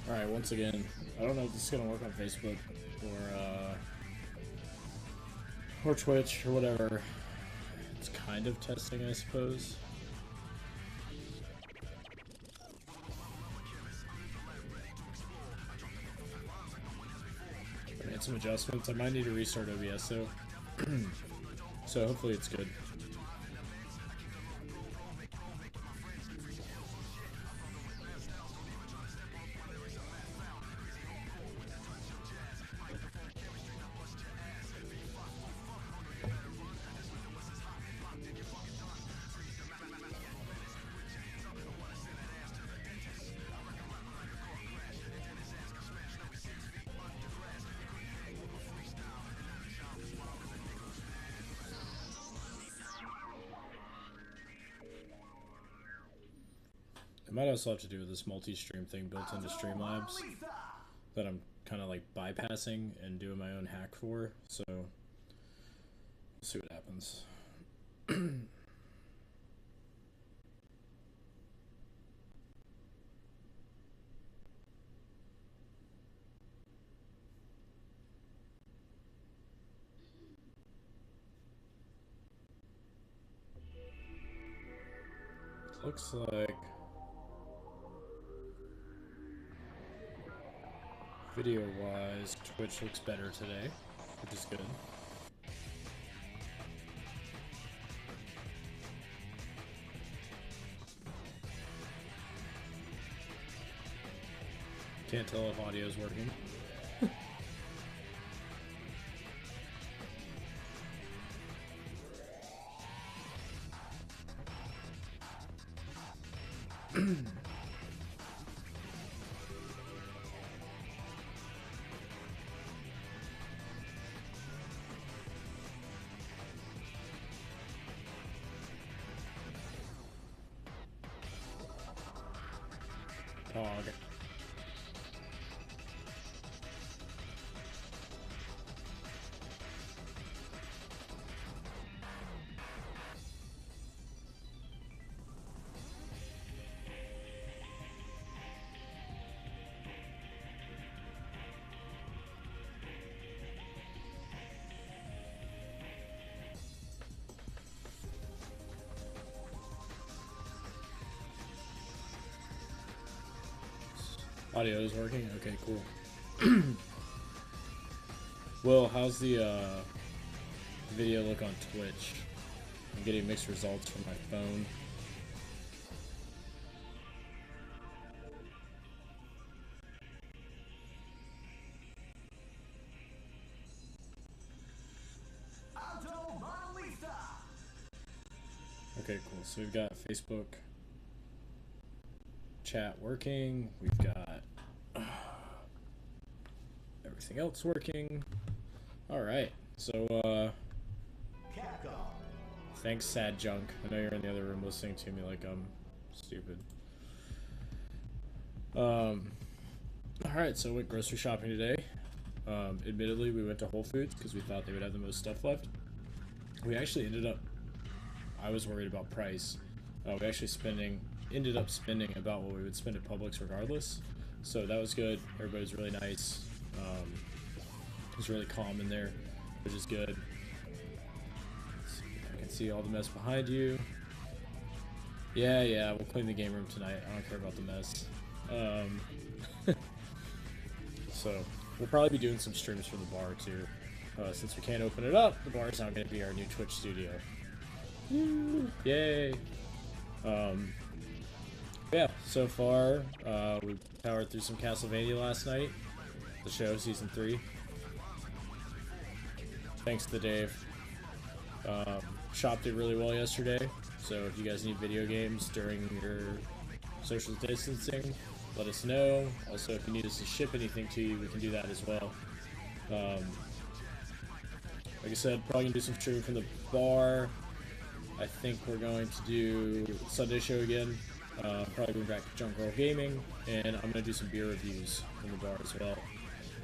Alright, once again, I don't know if this is gonna work on Facebook or Twitch or whatever. It's kind of testing, I suppose. I made some adjustments. I might need to restart OBS though. So hopefully it's good. It might also have to do with this multi-stream thing built into Streamlabs that I'm kind of like bypassing and doing my own hack for, so we'll see what happens. Looks like video-wise, Twitch looks better today, which is good. Can't tell if audio is working. Pog. Audio is working? Okay, cool. Well, how's the video look on Twitch? I'm getting mixed results from my phone. Auto Modellista. Okay, cool. So we've got Facebook chat working. We've got everything else working. All right. So thanks, Sad Junk. I know you're in the other room listening to me like I'm stupid. All right. So we went grocery shopping today. Admittedly, we went to Whole Foods because we thought they would have the most stuff left. We actually ended up. I was worried about price. We actually ended up spending about what we would spend at Publix regardless. So that was good. Everybody was really nice. It was really calm in there, which is good. I can see all the mess behind you. Yeah, we'll clean the game room tonight. I don't care about the mess. So we'll probably be doing some streams from the bar too. Since we can't open it up, the bar is now going to be our new Twitch studio. Woo! Yay! Yeah, so far, we powered through some Castlevania last night. The show, Season 3. Thanks to Dave. Shop did really well yesterday, so if you guys need video games during your social distancing, let us know. Also, if you need us to ship anything to you, we can do that as well. Like I said, probably gonna do some streaming from the bar. I think we're going to do Sunday show again. Probably going back to Junk Girl Gaming, and I'm gonna do some beer reviews from the bar as well.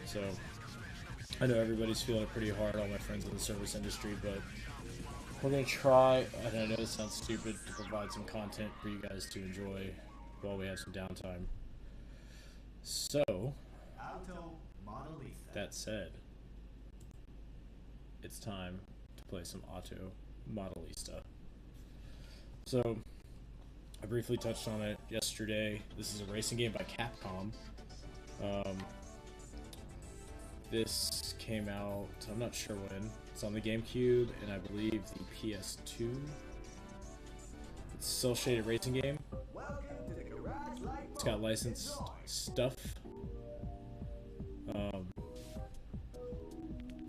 So I know everybody's feeling it pretty hard, all my friends in the service industry, but we're gonna try, and I know this sounds stupid, to provide some content for you guys to enjoy while we have some downtime. So, Auto Modellista. that said, it's time to play some Auto Modellista. So, I briefly touched on it yesterday. This is a racing game by Capcom. This came out, I'm not sure when. It's on the Gamecube and I believe the PS2. It's a cel-shaded racing game. Welcome to the Garage Light It's got Mode. licensed Enjoy. stuff,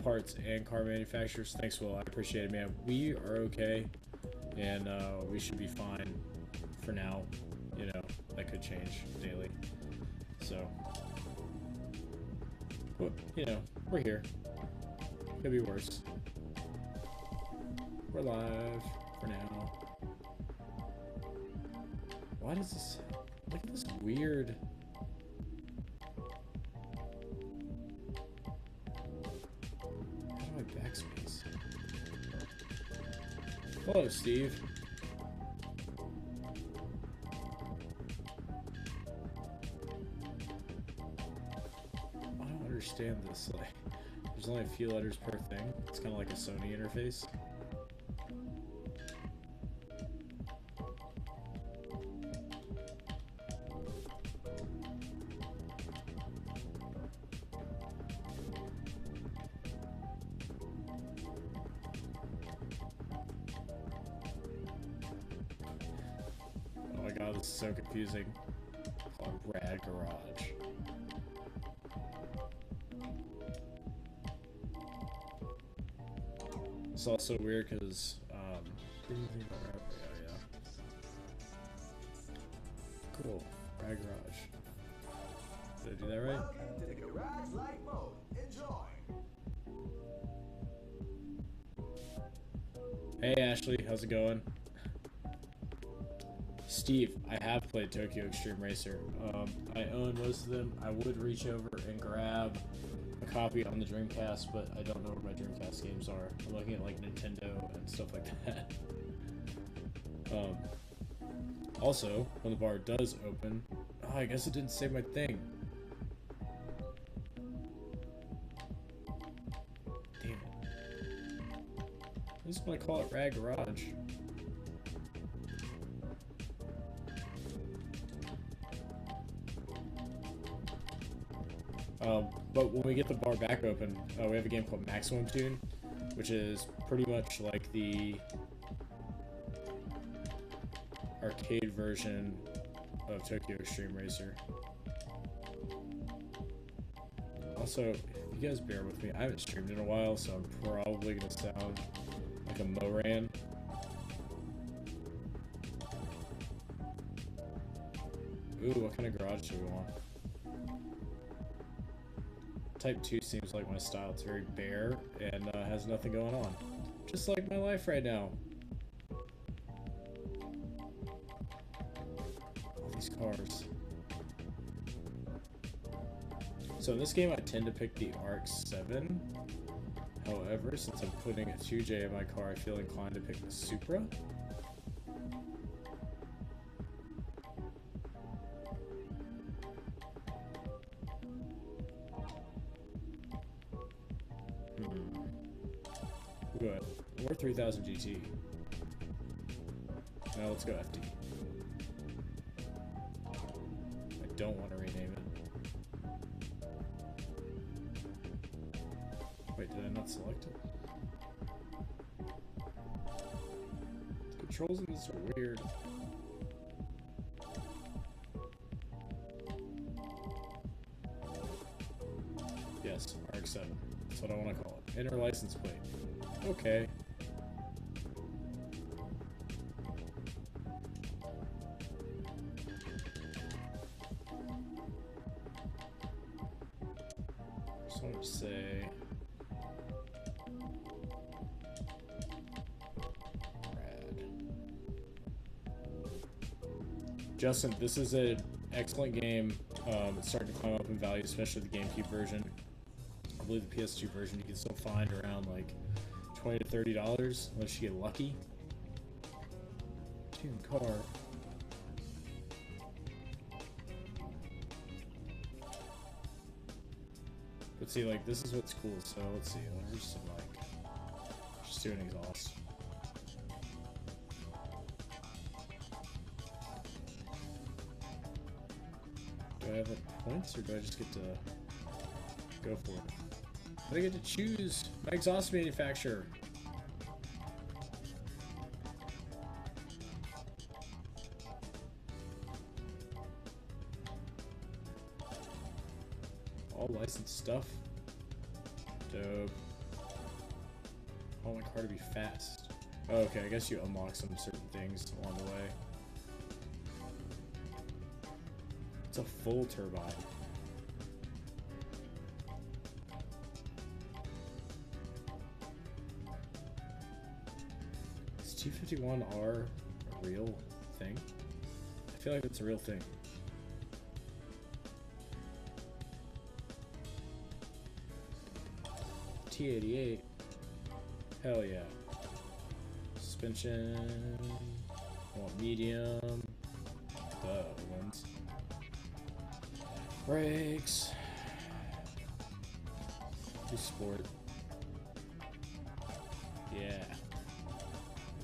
parts, and car manufacturers. Thanks, Will. I appreciate it, man. We are okay, and we should be fine for now. You know, that could change daily. So, but, you know, we're here. Could be worse. We're live for now. Why does this... Look at this weird... How do I backspace? Hello, Steve. I don't understand this. Like, there's only a few letters per thing. It's kind of like a Sony interface. Oh my god, this is so confusing. Called Rad Garage. It's also weird because, yeah. Cool. Rad Garage. Did I do that right? Welcome to the Garage Light Mode. Enjoy. Hey Ashley, how's it going? Steve, I have played Tokyo Extreme Racer. I own most of them. I would reach over and grab a copy on the Dreamcast, but I don't know where my Dreamcast games are. I'm looking at like Nintendo and stuff like that. Also, when the bar does open, oh, I guess it didn't save my thing. Damn it. I just want to call it Rad Garage. But when we get the bar back open, we have a game called Maximum Tune, which is pretty much like the arcade version of Tokyo Extreme Racer. Also, if you guys bear with me, I haven't streamed in a while, so I'm probably going to sound like a Moran. Ooh, what kind of garage do we want? Type 2 seems like my style. It's very bare and has nothing going on. Just like my life right now. All these cars. So in this game I tend to pick the RX-7. However, since I'm putting a 2J in my car, I feel inclined to pick the Supra. Good. Or 3000 GT. Now let's go FD. I don't want to rename it. Wait, did I not select it? The controls in this are weird. Yes, RX-7. That's what I want to call it. Inner license plate. Okay. So I would say rad. Justin, this is an excellent game. It's starting to climb up in value, especially the GameCube version. I believe the PS2 version you can still find around like $20 to $30 unless you get lucky. Tune car. But see, like, this is what's cool. So let's see. There's some like, just do an exhaust. Do I have like points, or do I just get to go for it? I get to choose my exhaust manufacturer. All licensed stuff. Dope. I want my car to be fast. Oh, okay, I guess you unlock some certain things along the way. It's a full turbine. Is 251R a real thing? I feel like it's a real thing. T88. Hell yeah. Suspension. I want medium. The other ones. Brakes. Do sport. Yeah.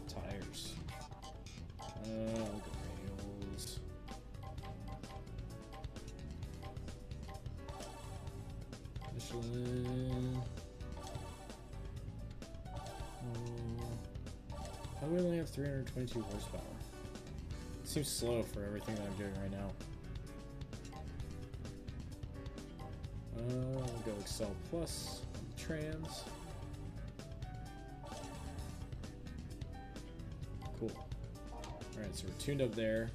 Tires. Look at rails. Michelin. How do we only have 322 horsepower? It seems slow for everything that I'm doing right now. We'll go Excel Plus on the trans. Cool. Alright, so we're tuned up there.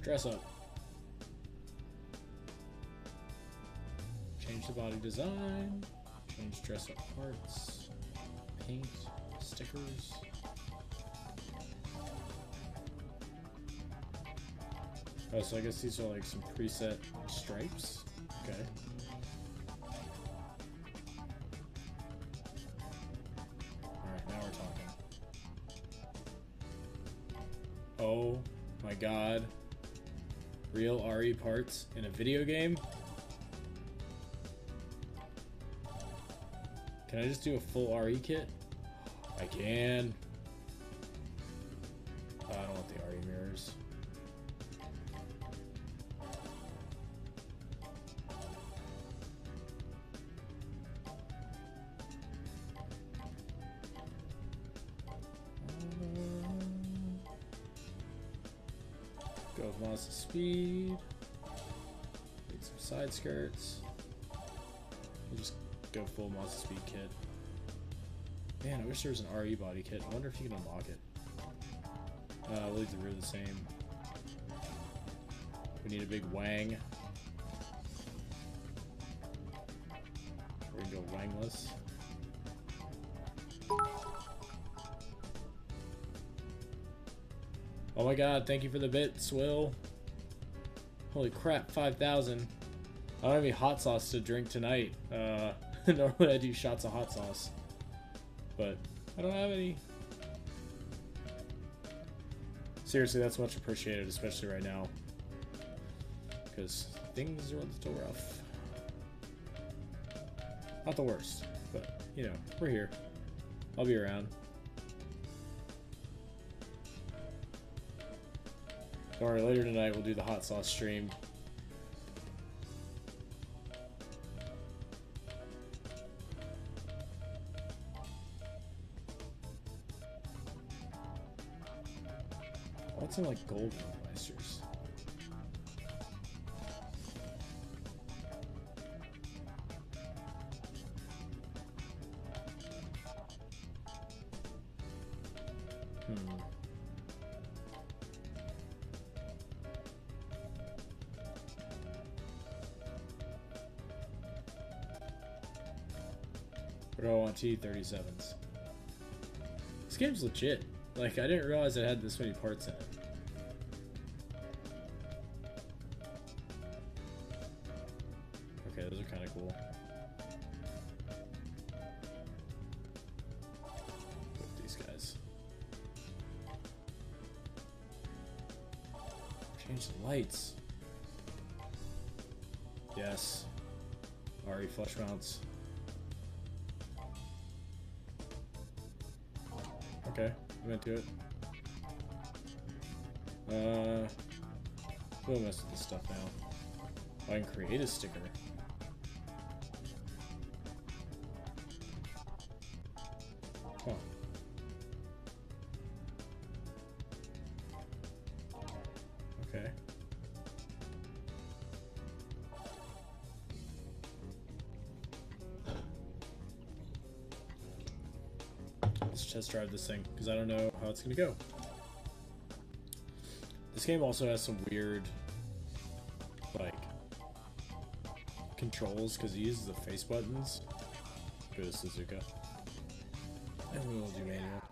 Dress up. Change the body design. Change dress up parts. Paint. Stickers. Oh, so I guess these are like some preset stripes. Okay. Alright, now we're talking. Oh my god. Real RE parts in a video game? Can I just do a full RE kit? I can. Oh, I don't want the RE mirrors. Go with Mazda Speed. Need some side skirts. We'll just go full Mazda Speed kit. Man, I wish there was an RE body kit. I wonder if you can unlock it. We'll leave the rear the same. We need a big wang. We're gonna go wangless. Oh my god, thank you for the bits, Will. Holy crap, 5,000. I don't have any hot sauce to drink tonight. Normally I do shots of hot sauce. But I don't have any. Seriously, that's much appreciated, especially right now. Because things are a little rough. Not the worst, but, you know, we're here. I'll be around. Don't worry, later tonight we'll do the hot sauce stream. I want some like gold Meisters. What do I want? T37s. This game's legit. Like, I didn't realize it had this many parts in it. Okay, those are kind of cool. Put these guys. Change the lights. Yes. RE flush mounts. Okay, I'm into it. We'll mess with this stuff now. Oh, I can create a sticker. Huh. Okay. Let's test drive this thing, because I don't know how it's gonna go. This game also has some weird, like, controls, because it uses the face buttons. Go to Suzuka. And we will do manual.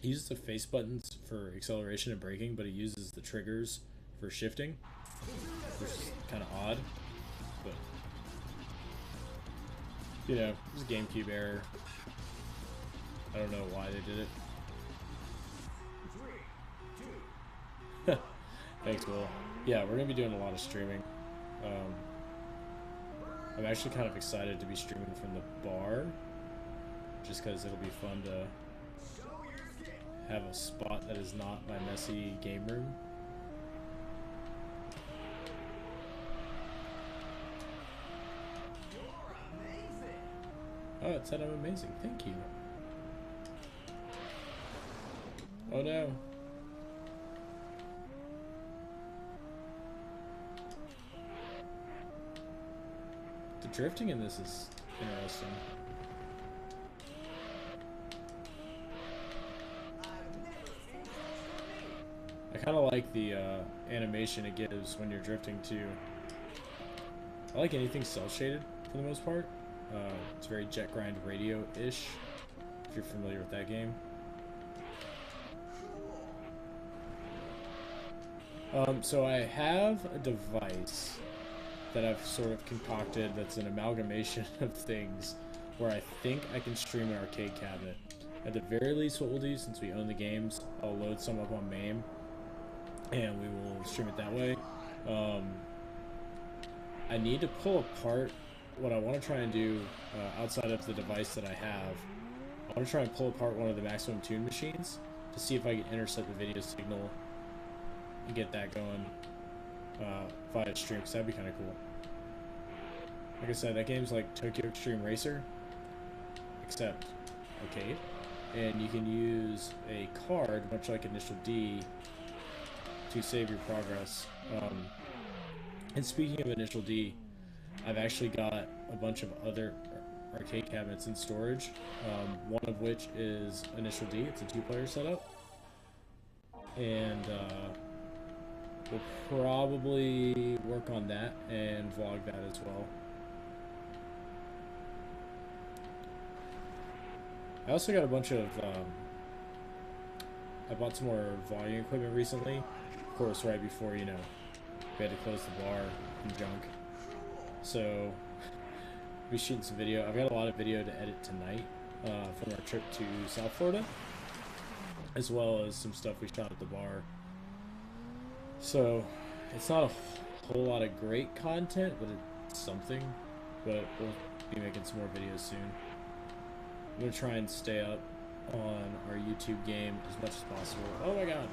He uses the face buttons for acceleration and braking, but he uses the triggers for shifting, which is kind of odd. But, you know, it was a GameCube error. I don't know why they did it. Thanks, Will. Yeah, we're gonna be doing a lot of streaming. I'm actually kind of excited to be streaming from the bar, just because it'll be fun to have a spot that is not my messy game room. Oh, it said I'm amazing. Thank you. Oh no. The drifting in this is interesting. I kind of like the animation it gives when you're drifting too. I like anything cel shaded for the most part. It's very Jet Grind Radio-ish, if you're familiar with that game. So I have a device that I've sort of concocted that's an amalgamation of things where I think I can stream an arcade cabinet. At the very least, what we'll do, since we own the games, I'll load some up on MAME and we will stream it that way. I need to pull apart what I want to try and do outside of the device that I have. I want to try and pull apart one of the Maximum Tune machines to see if I can intercept the video signal and get that going via stream, because that'd be kind of cool. Like I said, that game's like Tokyo Extreme Racer, except arcade, and you can use a card, much like Initial D, to save your progress. And speaking of Initial D, I've actually got a bunch of other arcade cabinets in storage, one of which is Initial D. It's a 2-player setup, and we'll probably work on that and vlog that as well. I also got a bunch of, I bought some more volume equipment recently. Of course, right before, you know, we had to close the bar and junk. So, we'll be shooting some video. I've got a lot of video to edit tonight from our trip to South Florida, as well as some stuff we shot at the bar. So, it's not a whole lot of great content, but it's something. But we'll be making some more videos soon. I'm going to try and stay up on our YouTube game as much as possible. Oh my god.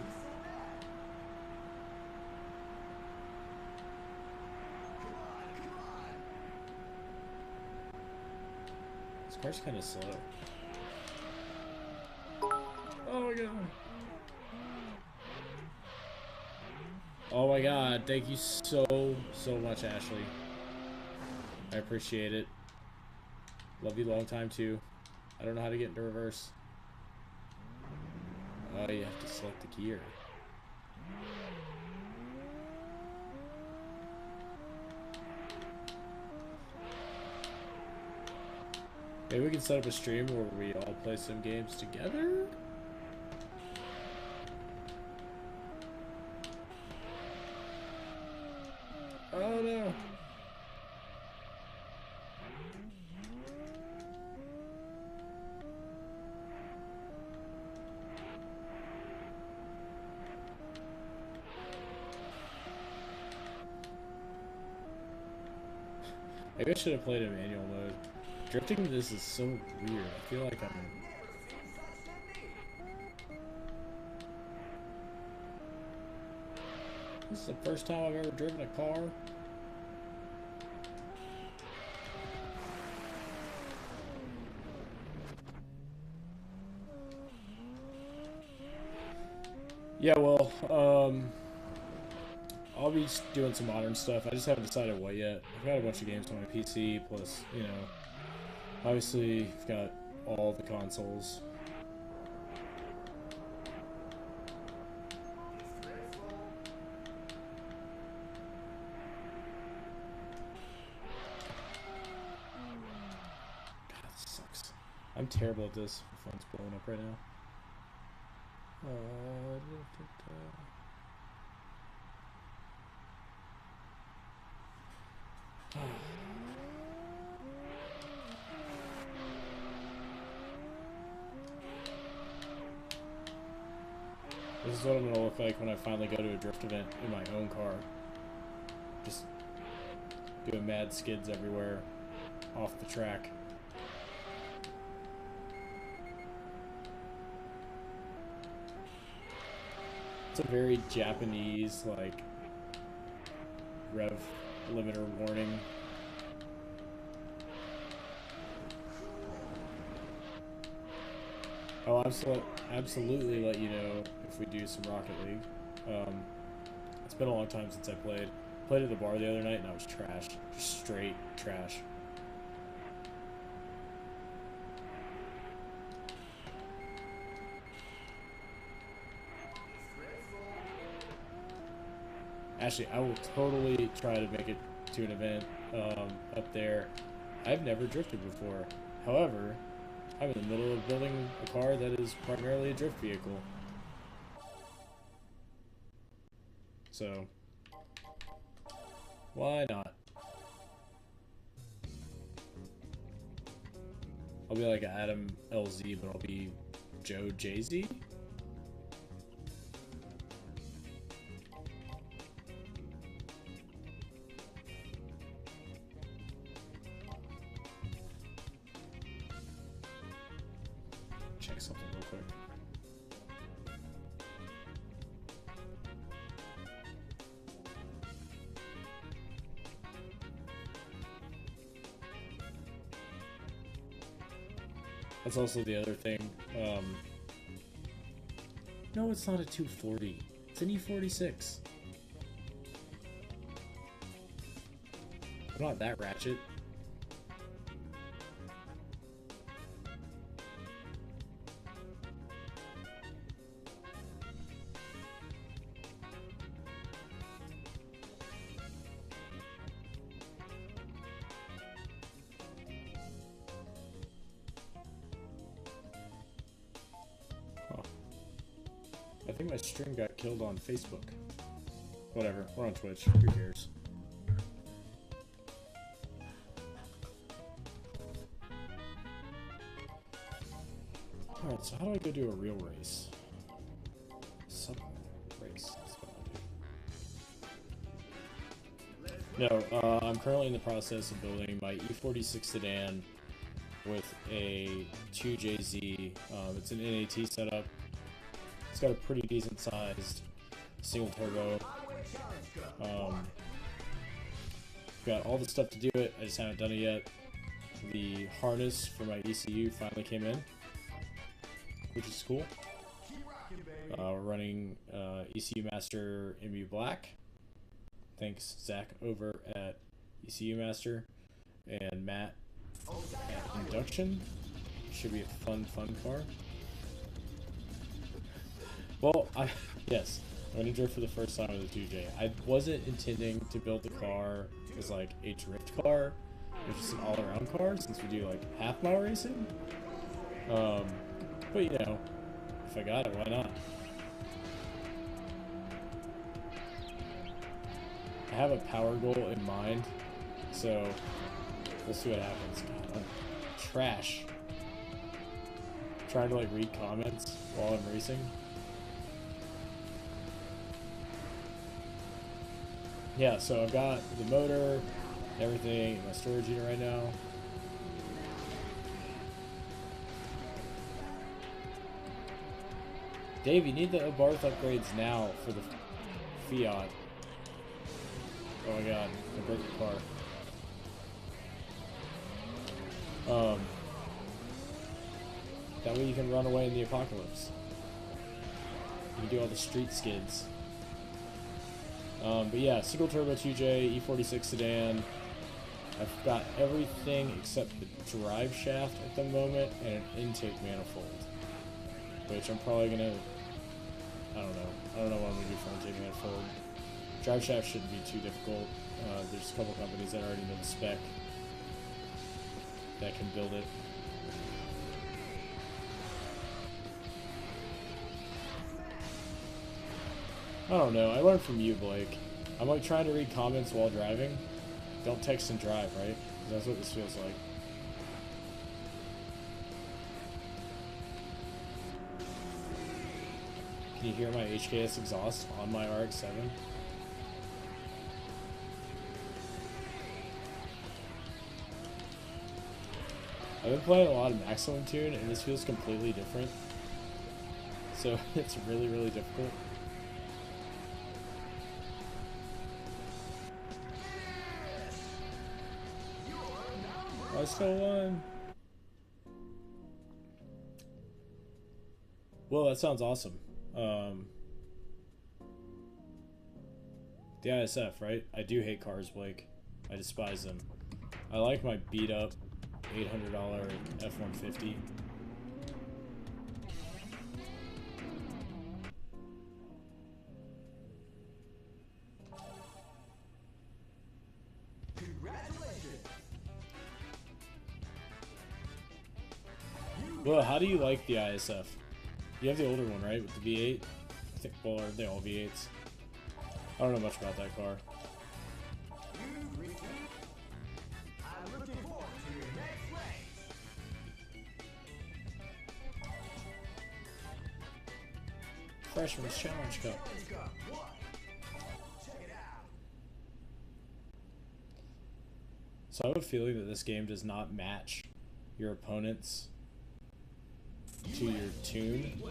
This car's kind of slow. Oh my god. Oh my god, thank you so much, Ashley. I appreciate it. Love you long time too. I don't know how to get into reverse. Oh, you have to select the gear. Maybe we can set up a stream where we all play some games together? Oh no. Maybe I should have played in manual mode. Drifting this is so weird. I feel like I'm... This is the first time I've ever driven a car. Yeah, well, I'll be doing some modern stuff. I just haven't decided what yet. I've got a bunch of games on my PC, plus, you know, obviously, I've got all the consoles. God, this sucks. I'm terrible at this. My phone's blowing up right now. This is what I'm gonna look like when I finally go to a drift event in my own car. Just doing mad skids everywhere off the track. It's a very Japanese, like, rev limiter warning. I'll absolutely let you know if we do some Rocket League. It's been a long time since I played. Played at the bar the other night and I was trash. Just straight trash. Actually, I will totally try to make it to an event up there. I've never drifted before. However, I'm in the middle of building a car that is primarily a drift vehicle. So, why not? I'll be like Adam LZ, but I'll be Joe Jay-Z. Check something real quick. That's also the other thing. No, it's not a 240. It's an E46. I'm not that ratchet. I think my stream got killed on Facebook. Whatever, we're on Twitch. Who cares? Alright, so how do I go do a real race? Sub race. That's what I'll do. No, I'm currently in the process of building my E46 sedan with a 2JZ. It's an NAT setup. It's got a pretty decent sized single turbo. Got all the stuff to do it. I just haven't done it yet. The harness for my ECU finally came in, which is cool. We're running ECU Master MU Black. Thanks Zach over at ECU Master and Matt at Induction. Should be a fun car. Well, yes, I'm gonna drift for the first time with a 2J. I wasn't intending to build the car as like a drift car, which is an all-around car, since we do like half-mile racing. But you know, if I got it, why not? I have a power goal in mind, so we'll see what happens. God, I'm trash. I'm trying to like read comments while I'm racing. Yeah, so I've got the motor, everything in my storage unit right now. Dave, you need the Abarth upgrades now for the Fiat. Oh my god, I broke the car. That way you can run away in the apocalypse. You can do all the street skids. But yeah, single turbo 2J, E46 sedan. I've got everything except the drive shaft at the moment and an intake manifold. Which I'm probably gonna, I don't know what I'm gonna do for intake manifold. Drive shaft shouldn't be too difficult. There's a couple companies that already know the spec that can build it. I don't know. I learned from you, Blake. I'm like trying to read comments while driving. Don't text and drive, right? 'Cause that's what this feels like. Can you hear my HKS exhaust on my RX-7? I've been playing a lot of Maximum Tune, and this feels completely different. So it's really, really difficult. I still won. Well, that sounds awesome. The ISF, right? I do hate cars, Blake. I despise them. I like my beat up $800 F-150. Well, how do you like the ISF? You have the older one, right? With the V8? I think, well, are they all V8s? I don't know much about that car. I'm looking forward to your next race. Freshman's Challenge Cup. Check it out. So I have a feeling that this game does not match your opponents to your tune.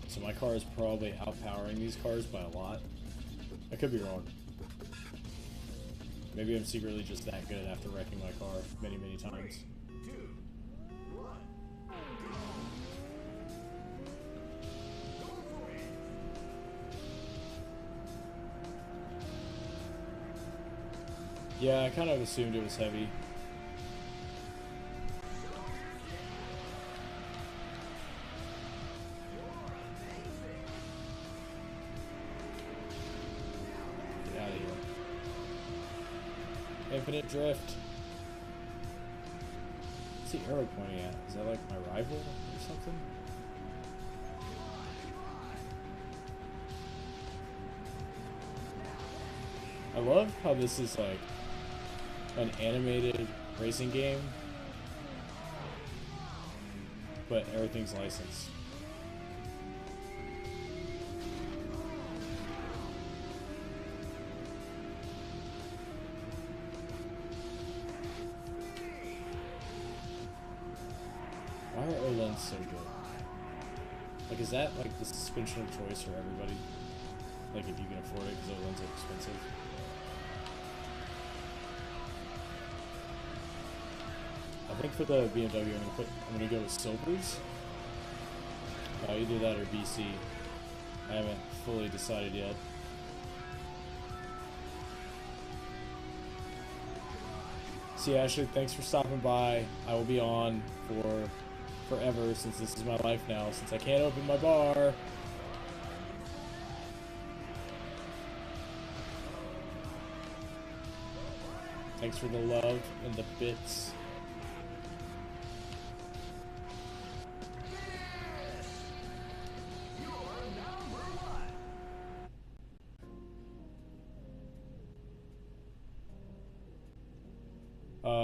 So my car is probably outpowering these cars by a lot. I could be wrong. Maybe I'm secretly just that good after wrecking my car many, many times. 2, 1. Go for it. Yeah, I kind of assumed it was heavy. Get out of here. Infinite drift. What's the arrow pointing at? Is that like my rival or something? I love how this is like an animated racing game, but everything's licensed. Why are O-Lens so good? Like, is that like the suspension of choice for everybody? Like, if you can afford it, because O-Lens are expensive. I think for the BMW, I'm gonna go with silvers. Either that or BC. I haven't fully decided yet. See, Ashley, thanks for stopping by. I will be on for forever since this is my life now, since I can't open my bar. Thanks for the love and the bits.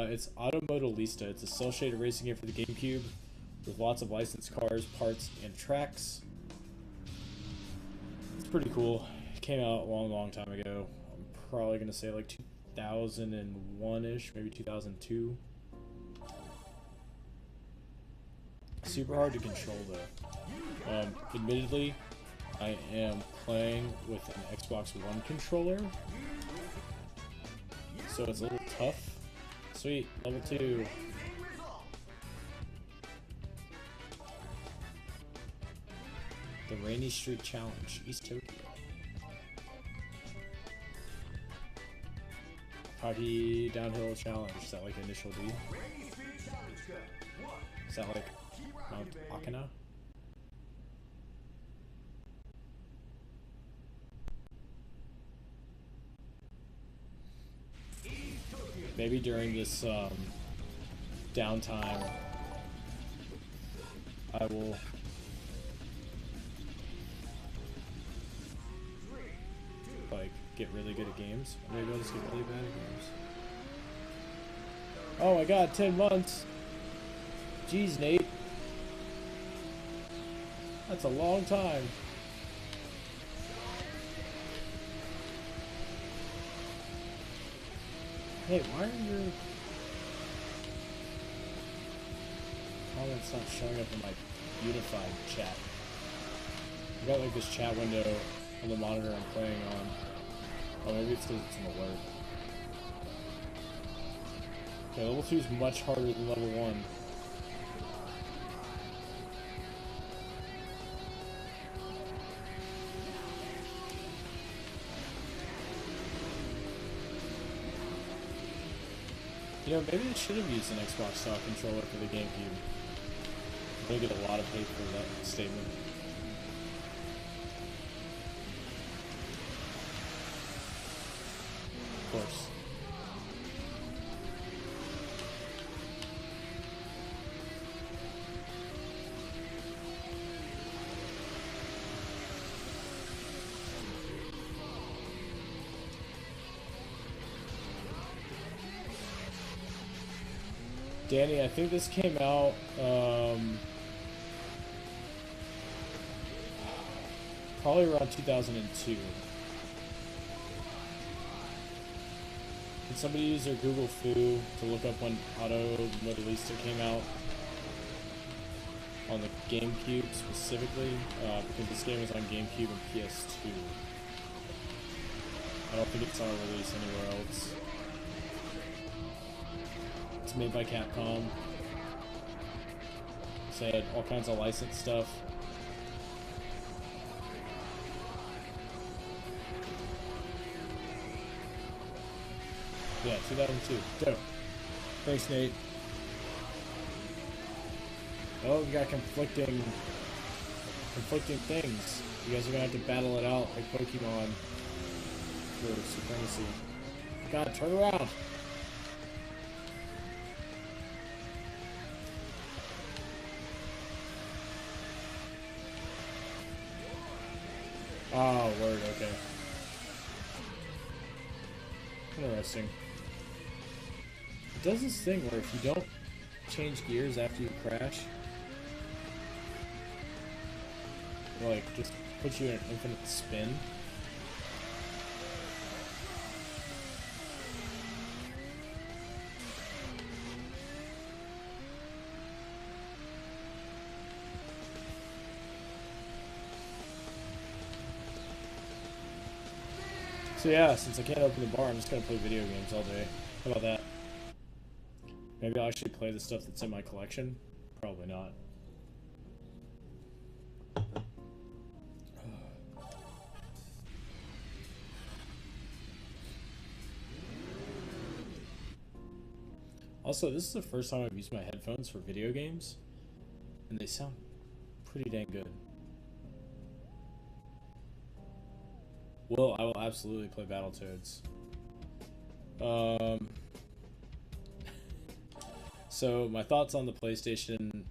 It's Auto Modellista. It's a cel-shaded racing game for the Gamecube with lots of licensed cars, parts, and tracks. It's pretty cool. It came out a long, long time ago. I'm probably going to say like 2001-ish, maybe 2002. Super hard to control though. Admittedly, I am playing with an Xbox One controller, so it's a little tough. Sweet, level 2. The Rainy Street Challenge, East Tokyo. Hockey Downhill Challenge, is that like initial D? Is that like Mount Akana? Maybe during this downtime, I will like get really good at games. Maybe I'll just get really bad at games. Oh my god, 10 months! Jeez, Nate. That's a long time. Hey, why are your comments not showing up in my unified chat? I got like this chat window on the monitor I'm playing on. Oh, maybe it's because it's an alert. Okay, level 2 is much harder than level 1. You know, maybe they should have used an Xbox stock controller for the Gamecube. I'm gonna get a lot of hate for that statement. Of course. Danny, I think this came out probably around 2002. Can somebody use their Google Foo to look up when Auto Modellista came out on the GameCube specifically? Because this game was on GameCube and PS2. I don't think it's on a release anywhere else. It's made by Capcom. Said all kinds of licensed stuff. Yeah, 2002. Dope. Thanks, Nate. Oh, we got conflicting things. You guys are gonna have to battle it out like Pokemon for supremacy. God, turn around. Oh, word, okay. Interesting. It does this thing where if you don't change gears after you crash, like, just puts you in an infinite spin. So yeah, since I can't open the bar, I'm just gonna play video games all day. How about that? Maybe I'll actually play the stuff that's in my collection? Probably not. Also, this is the first time I've used my headphones for video games, and they sound pretty dang good. Well, I will absolutely play Battletoads. So my thoughts on the PlayStation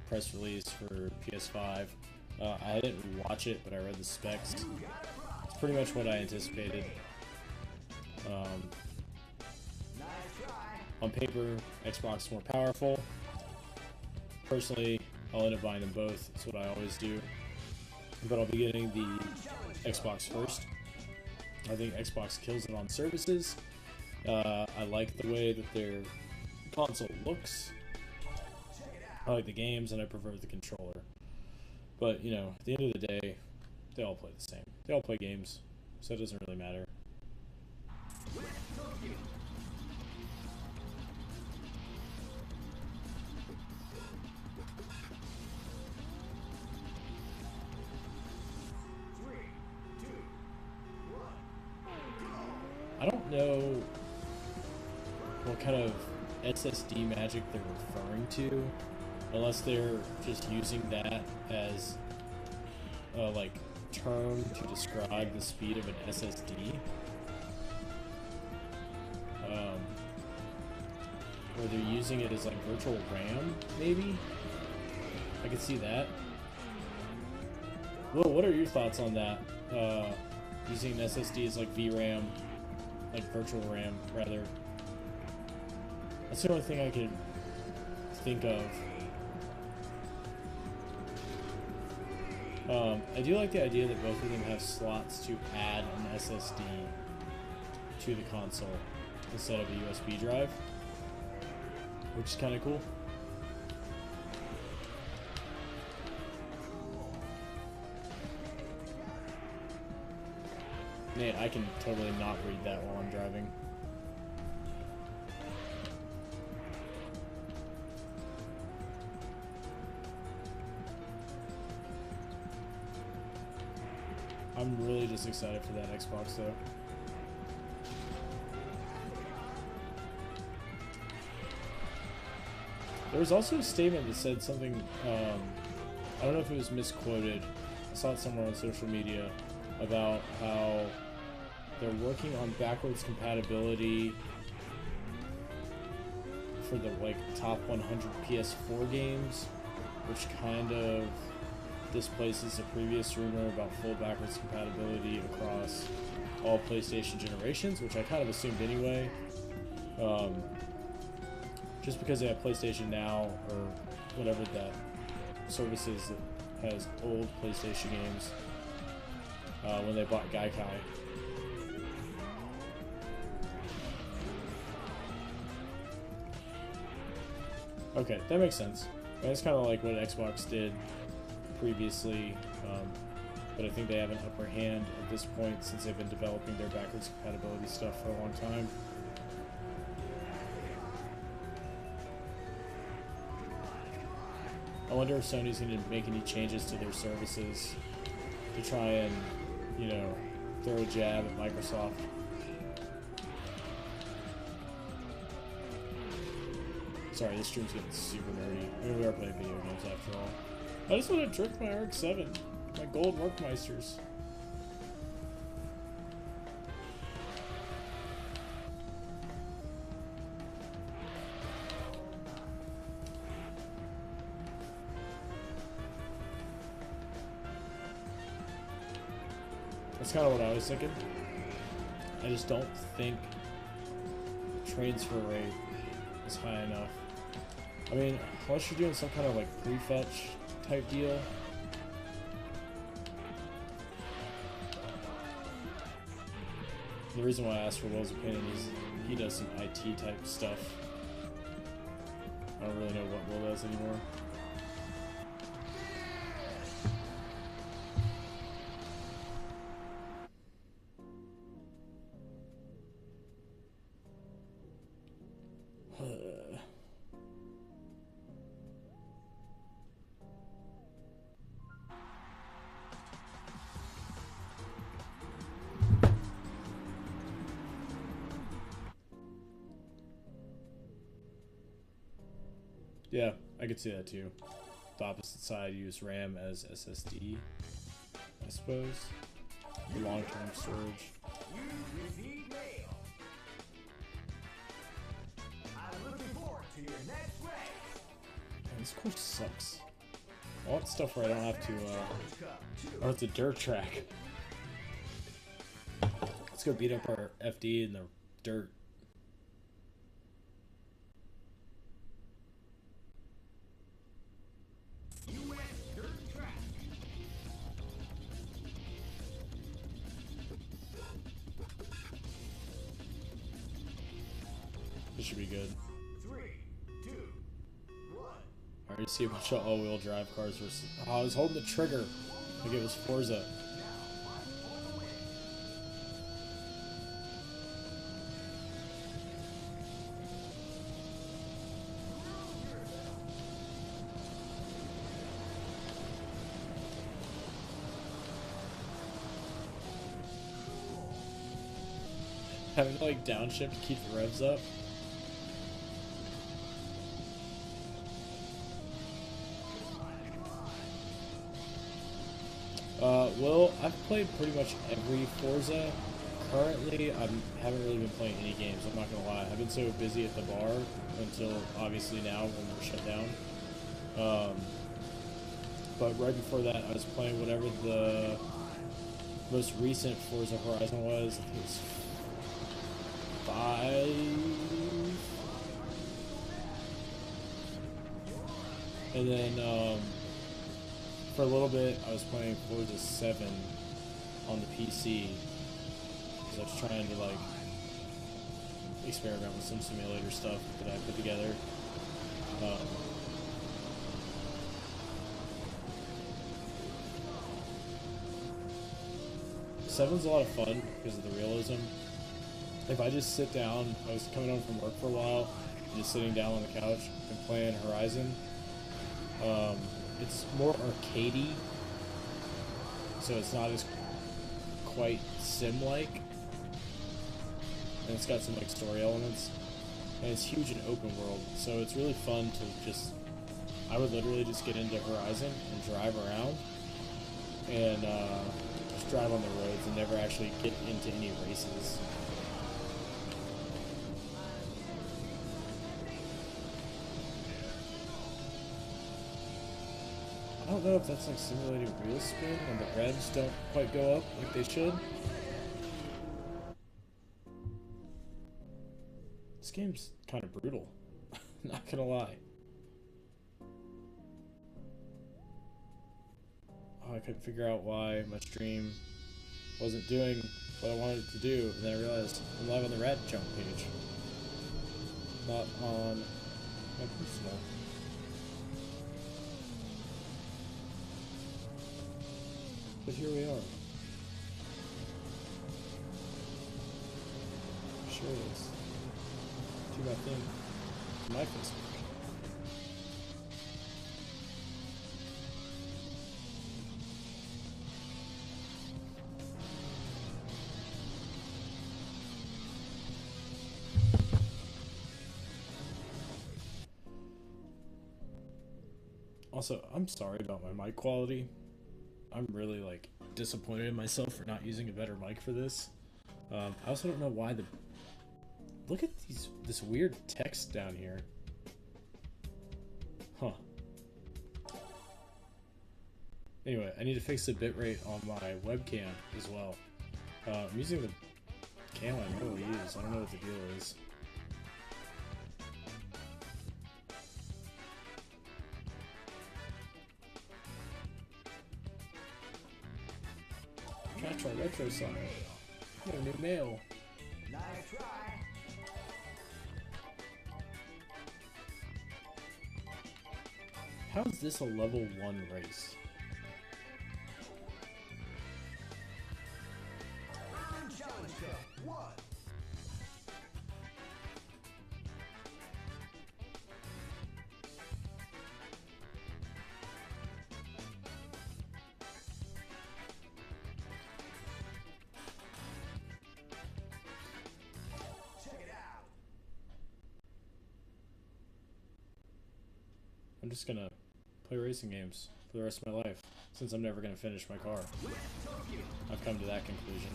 press release for PS5. I didn't watch it, but I read the specs. It's pretty much what I anticipated. On paper, Xbox is more powerful. Personally, I'll end up buying them both. That's what I always do. But I'll be getting the Xbox first. I think Xbox kills it on services, I like the way that their console looks. I like the games, and I prefer the controller. But, you know, at the end of the day, they all play the same. They all play games, so it doesn't really matter. I don't know what kind of SSD magic they're referring to, unless they're just using that as a like term to describe the speed of an SSD. Or they're using it as like virtual RAM, maybe? I could see that. Well, what are your thoughts on that? Using an SSD as like VRAM, like virtual RAM, rather. That's the only thing I could think of. I do like the idea that both of them have slots to add an SSD to the console instead of a USB drive, which is kind of cool. Nate, I can totally not read that while I'm driving. I'm really just excited for that Xbox though. There was also a statement that said something, I don't know if it was misquoted, I saw it somewhere on social media, about how they're working on backwards compatibility for the like top 100 PS4 games, which kind of displaces the previous rumor about full backwards compatibility across all PlayStation generations, which I kind of assumed anyway. Just because they have PlayStation Now or whatever that service is that has old PlayStation games when they bought Gaikai. Okay, that makes sense. That's kind of like what Xbox did previously, but I think they have an upper hand at this point since they've been developing their backwards compatibility stuff for a long time. I wonder if Sony's going to make any changes to their services to try and, you know, throw a jab at Microsoft. Sorry, this stream's getting super nerdy. I mean, we are playing video games after all. I just want to trick my RX-7, my gold Workmeisters. That's kind of what I was thinking. I just don't think the transfer rate is high enough. I mean, unless you're doing some kind of like prefetch type deal. The reason why I asked for Will's opinion is he does some IT type stuff. I don't really know what Will does anymore. Yeah, I could see that too. The opposite side, use RAM as SSD, I suppose. For long-term storage. You received mail. I'm looking forward to your next race. Man, this course sucks. I want stuff where I don't have to, oh, it's a dirt track. Let's go beat up our FD in the dirt. should be good. 3, 2, 1. I already see a bunch of all-wheel drive cars. Oh, I was holding the trigger like it was Forza. Having to like downshift to keep the revs up. Well, I've played pretty much every Forza. Currently, I haven't really been playing any games, I'm not gonna lie. I've been so busy at the bar until obviously now when we're shut down. But right before that, I was playing whatever the most recent Forza Horizon was. I think it was 5. And then, for a little bit, I was playing Forza 7 on the PC. Because I was trying to, like, experiment with some simulator stuff that I put together. Seven's a lot of fun because of the realism. If I just sit down, I was coming home from work for a while, and just sitting down on the couch and playing Horizon. It's more arcadey, so it's not as quite sim-like, and it's got some like story elements, and it's huge and open world, so it's really fun to just, I would literally just get into Horizon and drive around, and just drive on the roads and never actually get into any races. I don't know if that's like simulated wheel spin and the revs don't quite go up like they should. This game's kind of brutal, not gonna lie. Oh, I couldn't figure out why my stream wasn't doing what I wanted it to do, and then I realized I'm live on the rad jump page, not on my personal. But here we are. Sure it is. Do my thing. My Facebook. Also, I'm sorry about my mic quality. I'm really like disappointed in myself for not using a better mic for this. I also don't know why look at this weird text down here. Huh. Anyway, I need to fix the bitrate on my webcam as well. I'm using the cam I normally use. I don't know what the deal is. Catch our retro song. No new mail. Nice try. How is this a level 1 race? Challenge step 1. I'm just gonna play racing games for the rest of my life, since I'm never gonna finish my car. I've come to that conclusion.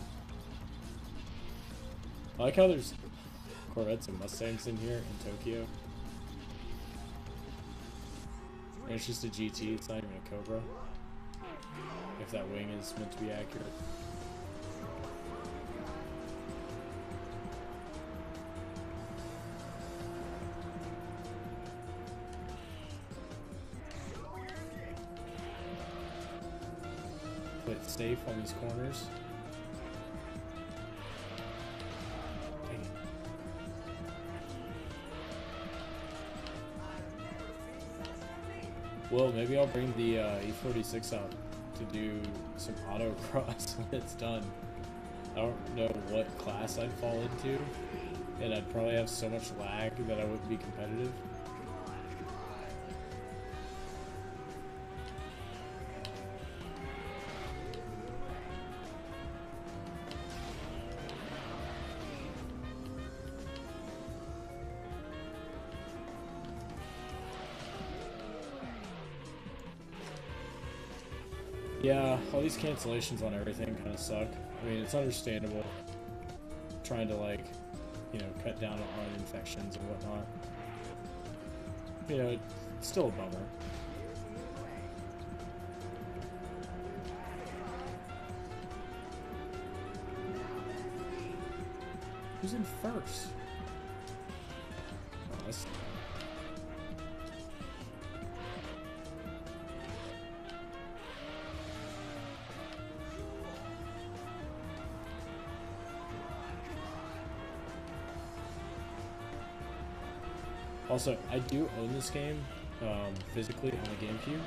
I like how there's Corvettes and Mustangs in here in Tokyo. And it's just a GT, it's not even a Cobra. If that wing is meant to be accurate. Play it safe on these corners. Dang it. Well, maybe I'll bring the E46 out to do some autocross when it's done. I don't know what class I'd fall into, and I'd probably have so much lag that I wouldn't be competitive. Yeah, all these cancellations on everything kind of suck. I mean, it's understandable trying to, like, you know, cut down on infections and whatnot. You know, it's still a bummer. Who's in first? Oh, that's... Also, I do own this game physically on the Gamecube,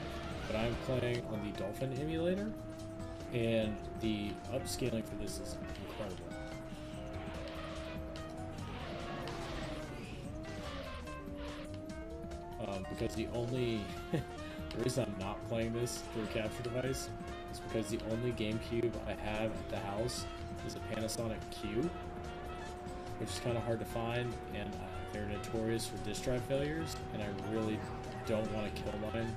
but I'm playing on the Dolphin emulator, and the upscaling for this is incredible. Because the only the reason I'm not playing this through a capture device is because the only GameCube I have at the house is a Panasonic Q, which is kind of hard to find, and they're notorious for disk drive failures, and I really don't want to kill mine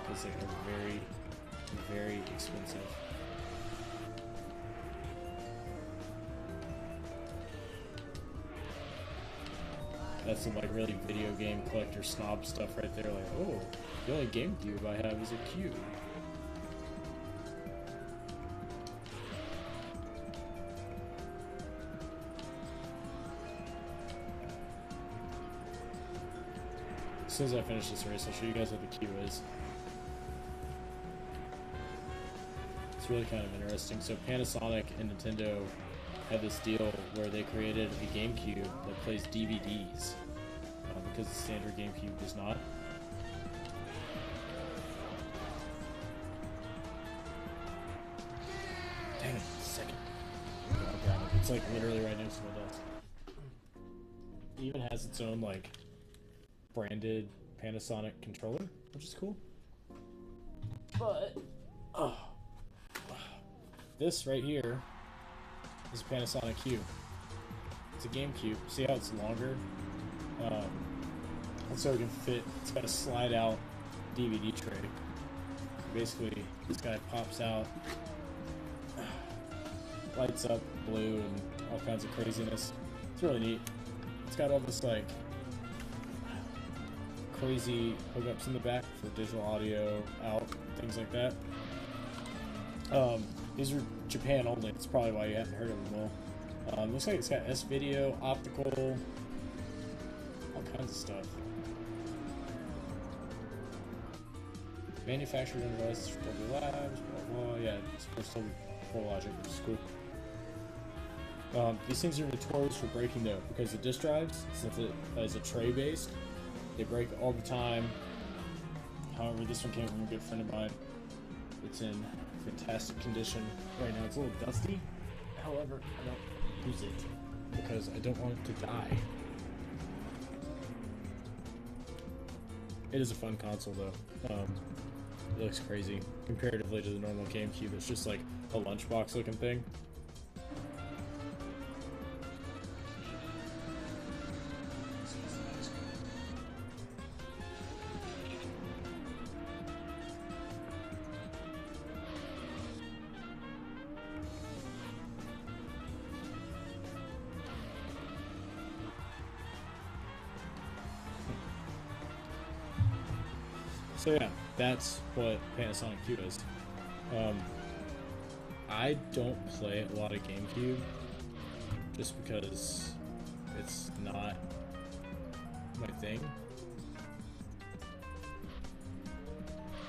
because they are very, very expensive. That's some like really video game collector snob stuff right there. Like, oh, the only GameCube I have is a Q. As soon as I finish this race, I'll show you guys what the Q is. It's really kind of interesting. So Panasonic and Nintendo had this deal where they created a GameCube that plays DVDs because the standard GameCube does not. Dang it, second. It's like literally right next to my desk. It even has its own like branded Panasonic controller, which is cool. But this right here is a Panasonic Q. It's a GameCube. See how it's longer? And so it can fit. It's got a slide out DVD tray. Basically, this guy pops out, lights up blue, and all kinds of craziness. It's really neat. It's got all this like crazy hookups in the back for digital audio out, things like that. These are Japan only. That's probably why you haven't heard of them all. Looks like it's got S-video, optical, all kinds of stuff. Manufactured on devices for Dolby Labs, blah blah. Yeah, it's supposed to be CoreLogic, which is cool. These things are notorious for breaking though, because the disk drives, since it is a tray based, they break all the time. However, this one came from a good friend of mine. It's in fantastic condition right now. It's a little dusty. However, I don't use it because I don't want it to die. It is a fun console though. It looks crazy comparatively to the normal GameCube. It's just like a lunchbox looking thing. So yeah, that's what Panasonic Q is. I don't play a lot of GameCube just because it's not my thing.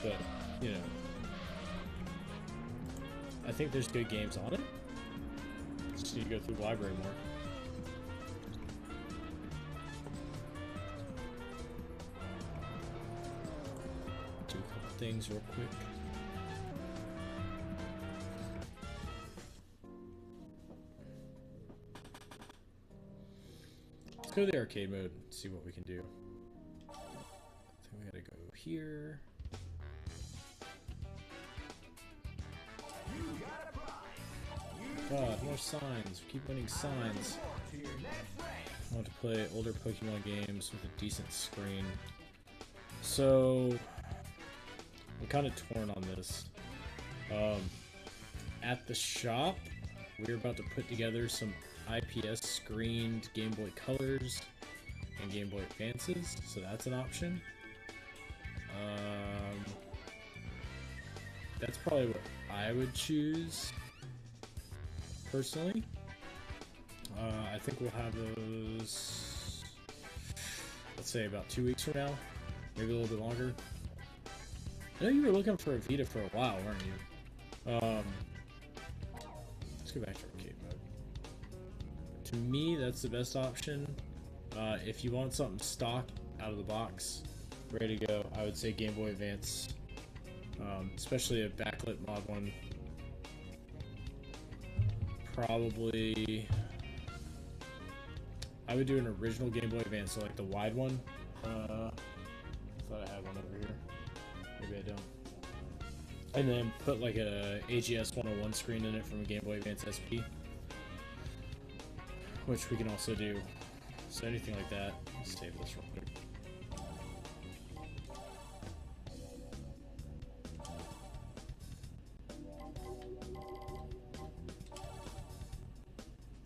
But, you know, I think there's good games on it. Just need to go through the library more. things real quick. Let's go to the arcade mode and see what we can do. I think we gotta go here. God, more signs. We keep winning signs. I want to play older Pokemon games with a decent screen. So, I'm kind of torn on this. At the shop, we're about to put together some IPS screened Game Boy Colors and Game Boy Advances, so that's an option. That's probably what I would choose, personally. I think we'll have those, let's say, about 2 weeks from now, maybe a little bit longer. I know you were looking for a Vita for a while, weren't you? Let's go back to arcade mode. To me, that's the best option. If you want something stock out of the box, ready to go, I would say Game Boy Advance, especially a backlit mod one. Probably, I would do an original Game Boy Advance, so like the wide one. Thought I had one over here. Maybe I don't. And then put like a AGS 101 screen in it from a Game Boy Advance SP, which we can also do. So anything like that. Let's save this real quick.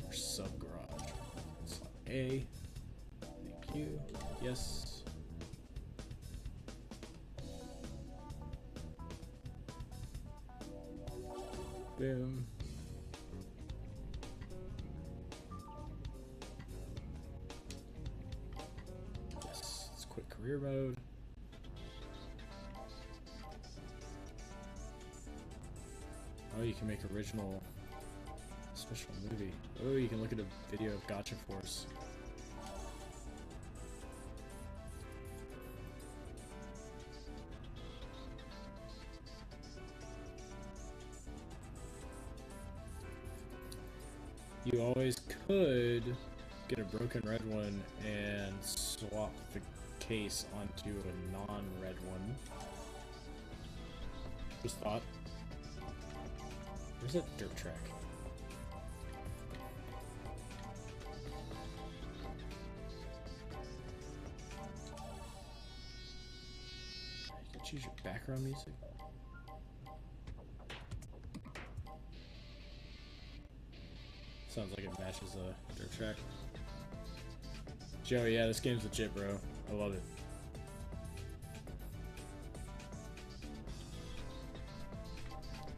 Our sub garage. Slot A. Thank you. Yes. Boom. Yes, it's quick career mode. Oh, you can make original special movie. Oh, you can look at a video of Gotcha Force. You always could get a broken red one and swap the case onto a non-red one. Just thought. Where's that dirt track? You can choose your background music. Sounds like it matches a dirt track. Joey, yeah, this game's legit, bro. I love it.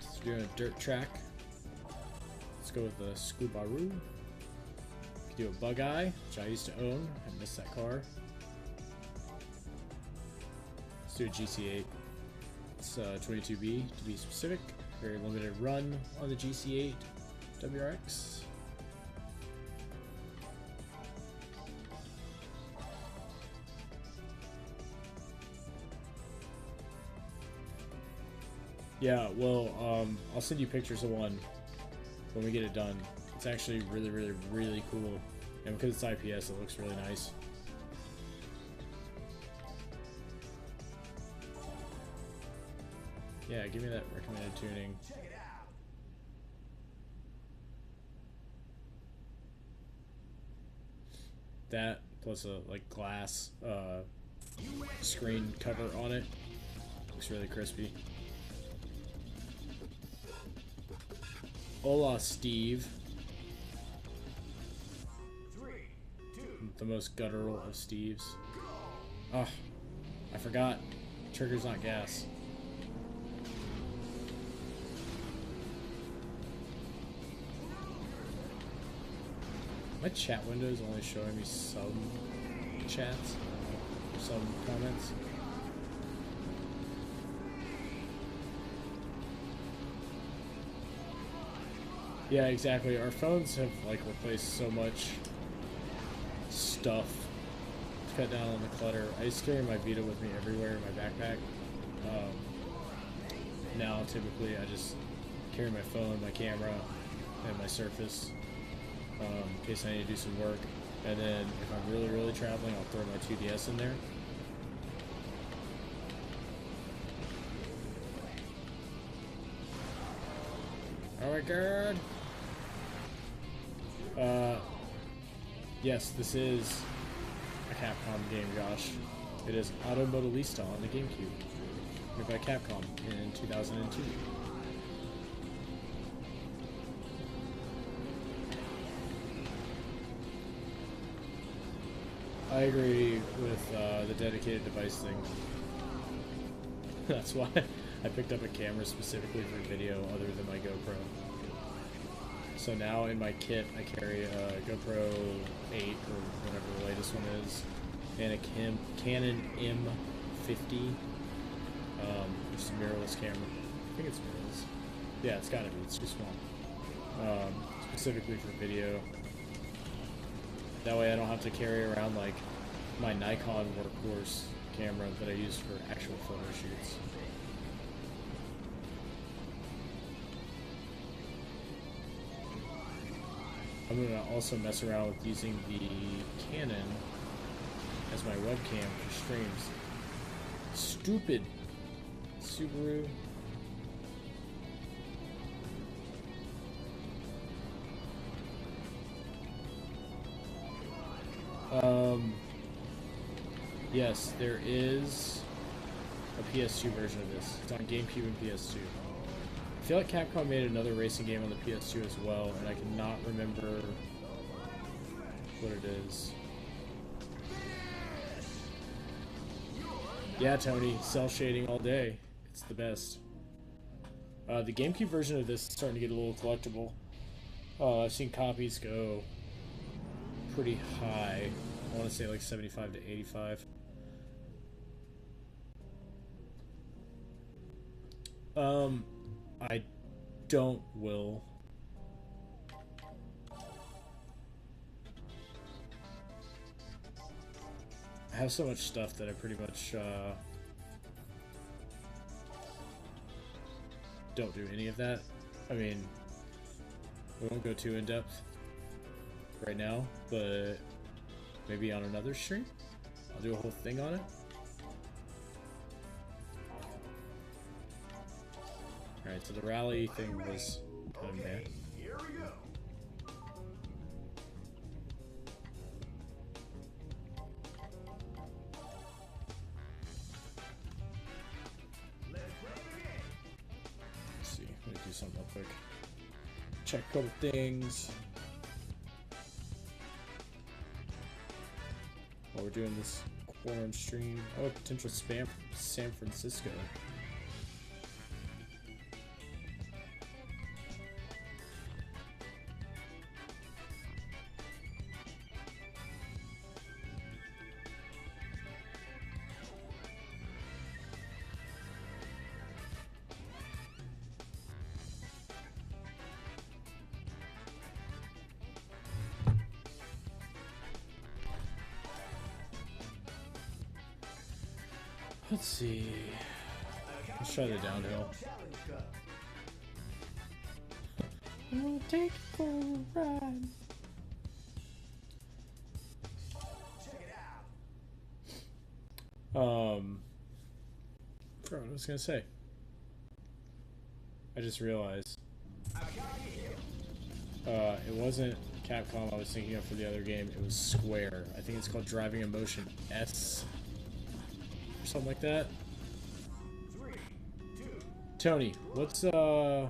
Let's do a dirt track. Let's go with the Scoobaroo. Do a Bug Eye, which I used to own. I missed that car. Let's do a GC8. It's 22B to be specific. Very limited run on the GC8 WRX. Yeah, well, I'll send you pictures of one when we get it done. It's actually really, really, really cool. And because it's IPS, it looks really nice. Yeah, give me that recommended tuning. That plus a like glass screen cover on it. Looks really crispy. Hola, Steve. 3, 2, The most guttural of Steves. Oh, I forgot. Trigger's not gas. My chat window is only showing me some chats, some comments. Yeah, exactly. Our phones have like replaced so much stuff to cut down on the clutter. I used to carry my Vita with me everywhere in my backpack. now typically I just carry my phone, my camera, and my Surface in case I need to do some work. And then if I'm really traveling, I'll throw my 2DS in there. Oh my god! Yes, this is a Capcom game, Josh. It is Auto Modellista on the Gamecube, made by Capcom in 2002. I agree with the dedicated device thing. That's why I picked up a camera specifically for video other than my GoPro. So now in my kit I carry a GoPro 8 or whatever the latest one is, and a Canon M50, which is a mirrorless camera. I think it's mirrorless. Yeah, it's gotta be. It's too small. Specifically for video. That way I don't have to carry around like my Nikon workhorse camera that I use for actual photo shoots. I'm gonna also mess around with using the Canon as my webcam for streams. Stupid Subaru. Yes, there is a PS2 version of this. It's on GameCube and PS2. I feel like Capcom made another racing game on the PS2 as well, and I cannot remember what it is. Yeah, Tony, cell shading all day. It's the best. The GameCube version of this is starting to get a little collectible. I've seen copies go pretty high. I want to say like 75 to 85. I don't, Will. I have so much stuff that I pretty much don't do any of that. I mean, we won't go too in depth right now, but maybe on another stream I'll do a whole thing on it. Alright, so the rally thing was kind of meh. Here we go. Let's see, let me do something real quick. Check a couple things while we're doing this QuaranSTREAM. Oh, potential spam from San Francisco. Let's see. Let's try the downhill. We'll take it for a ride. Forgot what I was gonna say. I just realized. It wasn't Capcom I was thinking of for the other game. It was Square. I think it's called Driving Emotion S. Something like that. 3, 2. Tony, what's the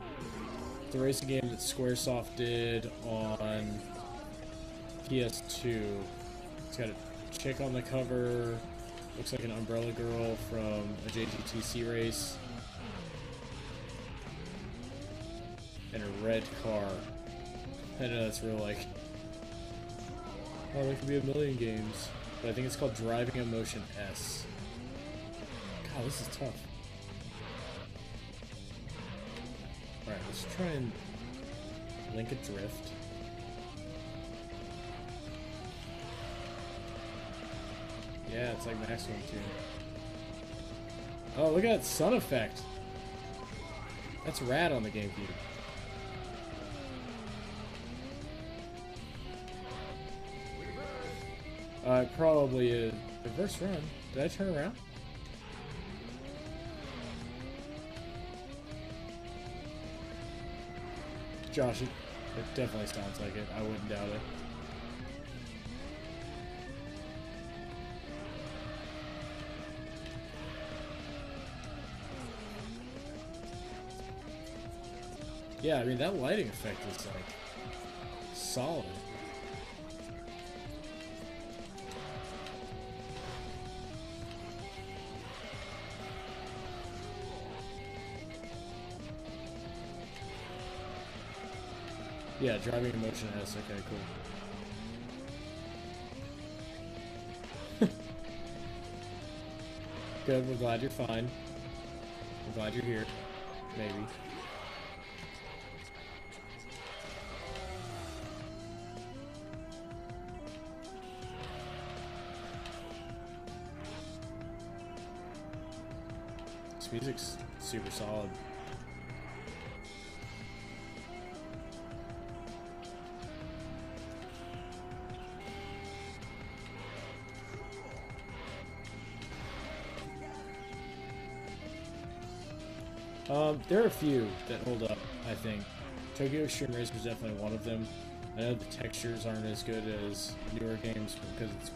racing game that Squaresoft did on PS2? It's got a chick on the cover, looks like an umbrella girl from a JGTC race, and a red car. I know that's real like, oh, there could be a million games, but I think it's called Driving Emotion S. God, this is tough. Alright, let's try and link a drift. Yeah, it's like maximum tune. Oh, look at that sun effect. That's rad on the Gamecube. Probably a reverse run. Did I turn around? Josh, it definitely sounds like it. I wouldn't doubt it. Yeah, I mean, that lighting effect is, like, solid. Yeah, driving in motion S. Okay, cool. Good, we're glad you're fine. We're glad you're here. Maybe. This music's super solid. There are a few that hold up, I think. Tokyo Extreme Racer is definitely one of them. I know the textures aren't as good as newer games because it's,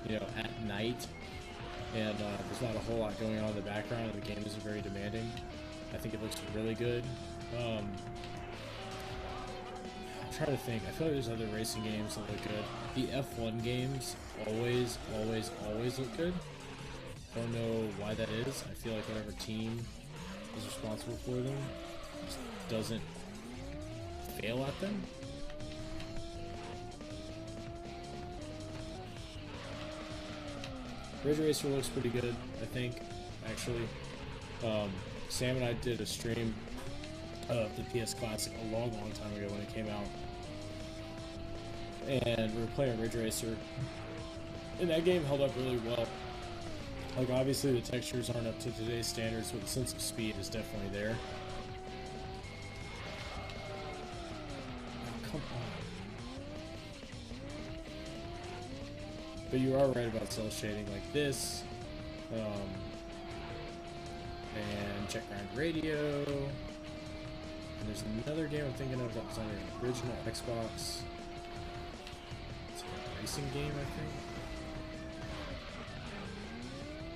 you know, at night, and there's not a whole lot going on in the background, and the game isn't very demanding. I think it looks really good. I'm trying to think. I feel like there's other racing games that look good. The F1 games always look good. I don't know why that is. I feel like whatever team is responsible for them just doesn't fail at them. Ridge Racer looks pretty good, I think, actually. Sam and I did a stream of the PS Classic a long time ago when it came out. And we were playing Ridge Racer. And that game held up really well. Like, obviously the textures aren't up to today's standards, but the sense of speed is definitely there. Oh, come on. But you are right about cell shading like this. And Check Grind Radio. And there's another game I'm thinking of that was on the original Xbox. It's a racing game, I think.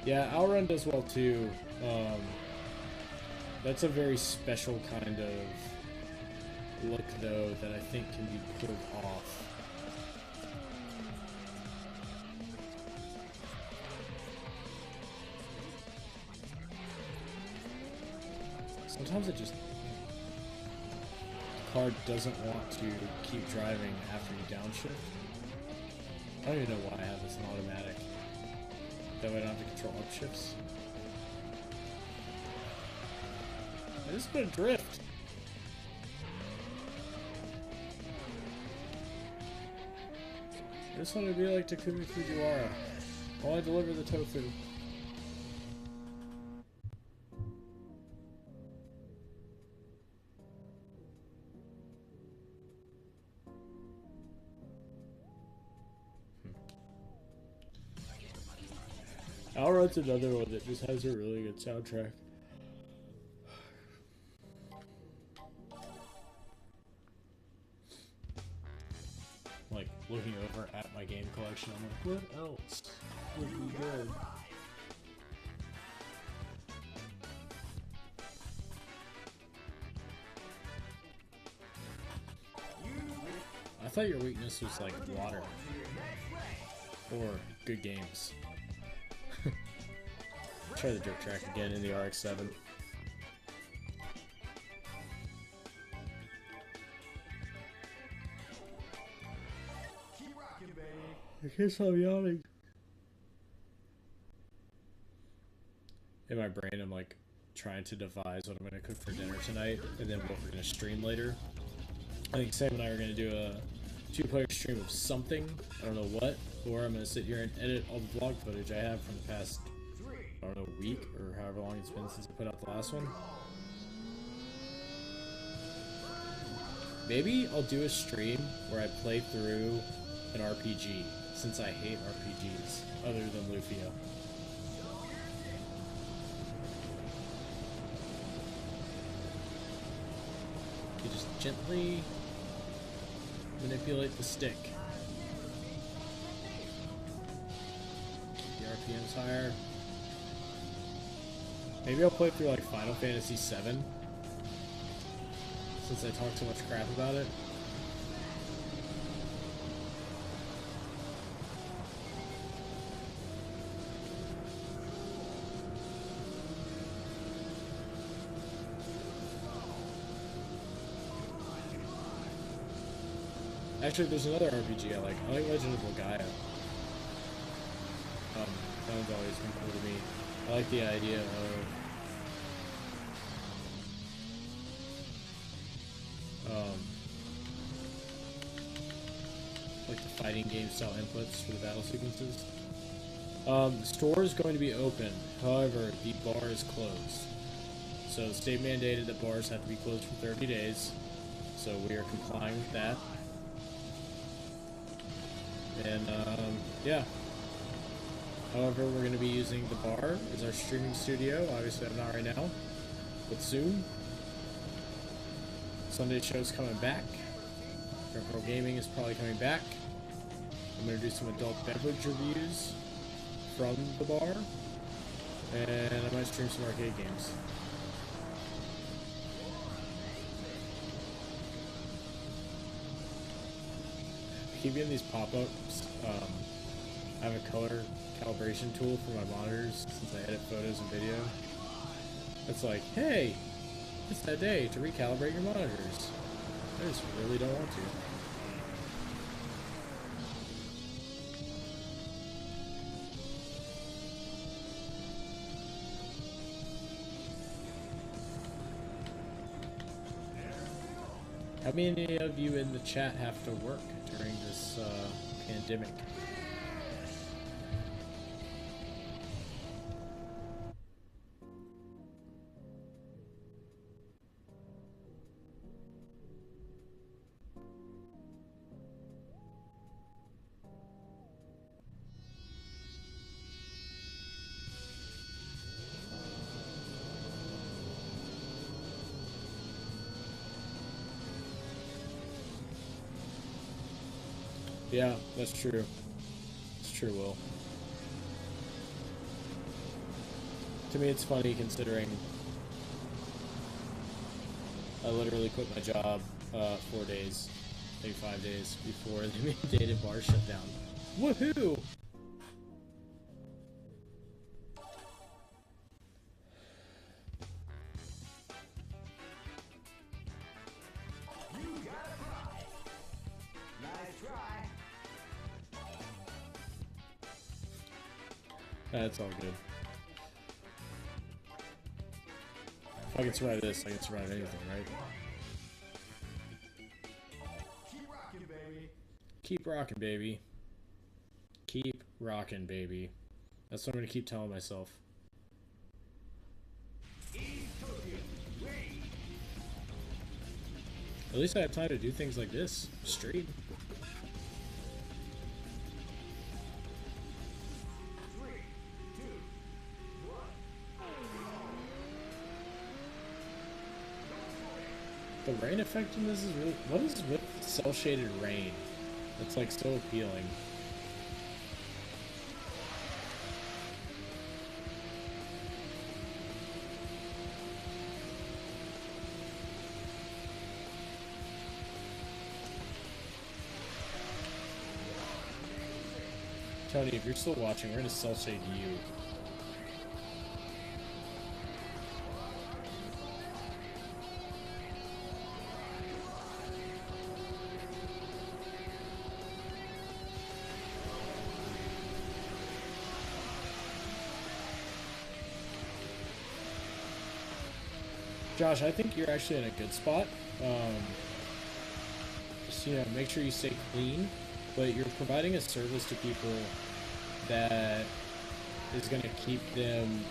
Yeah, Outrun does well too. That's a very special kind of look, though, that I think can be pulled off. Sometimes it just... the car doesn't want to keep driving after you downshift. I don't even know why I have this in automatic. That way I don't have to control upshifts. I just put a drift. I just want to be like Takumi Fujiwara. I want to deliver the tofu. Outrun's another one that just has a really good soundtrack. Like, looking over at my game collection, I'm like, what else would be good? I thought your weakness was like water. Or good games. Try the dirt track again in the RX-7. I can't stop yawning. In my brain, I'm like trying to devise what I'm going to cook for dinner tonight, and then what we're going to stream later. I think Sam and I are going to do a 2-player stream of something. I don't know what. Or I'm going to sit here and edit all the vlog footage I have from the past, I don't know, week or however long it's been since I put out the last one. Maybe I'll do a stream where I play through an RPG, since I hate RPGs, other than Lufia. You just gently manipulate the stick. Keep the RPMs higher. Maybe I'll play through like Final Fantasy VII, since I talk so much crap about it. Actually, there's another RPG I like. I like Legend of Legaia. That one's always been cool to me. I like the idea of like the fighting game style inputs for the battle sequences. The store is going to be open, however, the bar is closed. So the state mandated that bars have to be closed for 30 days. So we are complying with that. And yeah. However, we're going to be using the bar as our streaming studio. Obviously, I'm not right now, but soon. Sunday show's coming back. Retro Gaming is probably coming back. I'm going to do some adult beverage reviews from the bar, and I might stream some arcade games. I keep getting these pop-ups. I have a color calibration tool for my monitors since I edit photos and video. It's like, hey, it's that day to recalibrate your monitors. I just really don't want to. How many of you in the chat have to work during this pandemic? Yeah, that's true. It's true, Will. To me, it's funny considering I literally quit my job 4 days, maybe 5 days before the mandated bar shut down. Woohoo! That's all good. If I can survive this, I can survive anything, right? Keep rocking, baby. Keep rocking, baby. Keep rocking, baby. That's what I'm gonna keep telling myself. At least I have time to do things like this. Straight. The rain effect in this is really... What is with cel-shaded rain? That's like so appealing. Tony, if you're still watching, we're gonna cel-shade you. Josh, I think you're actually in a good spot. Just, you know, make sure you stay clean, but you're providing a service to people that is going to keep them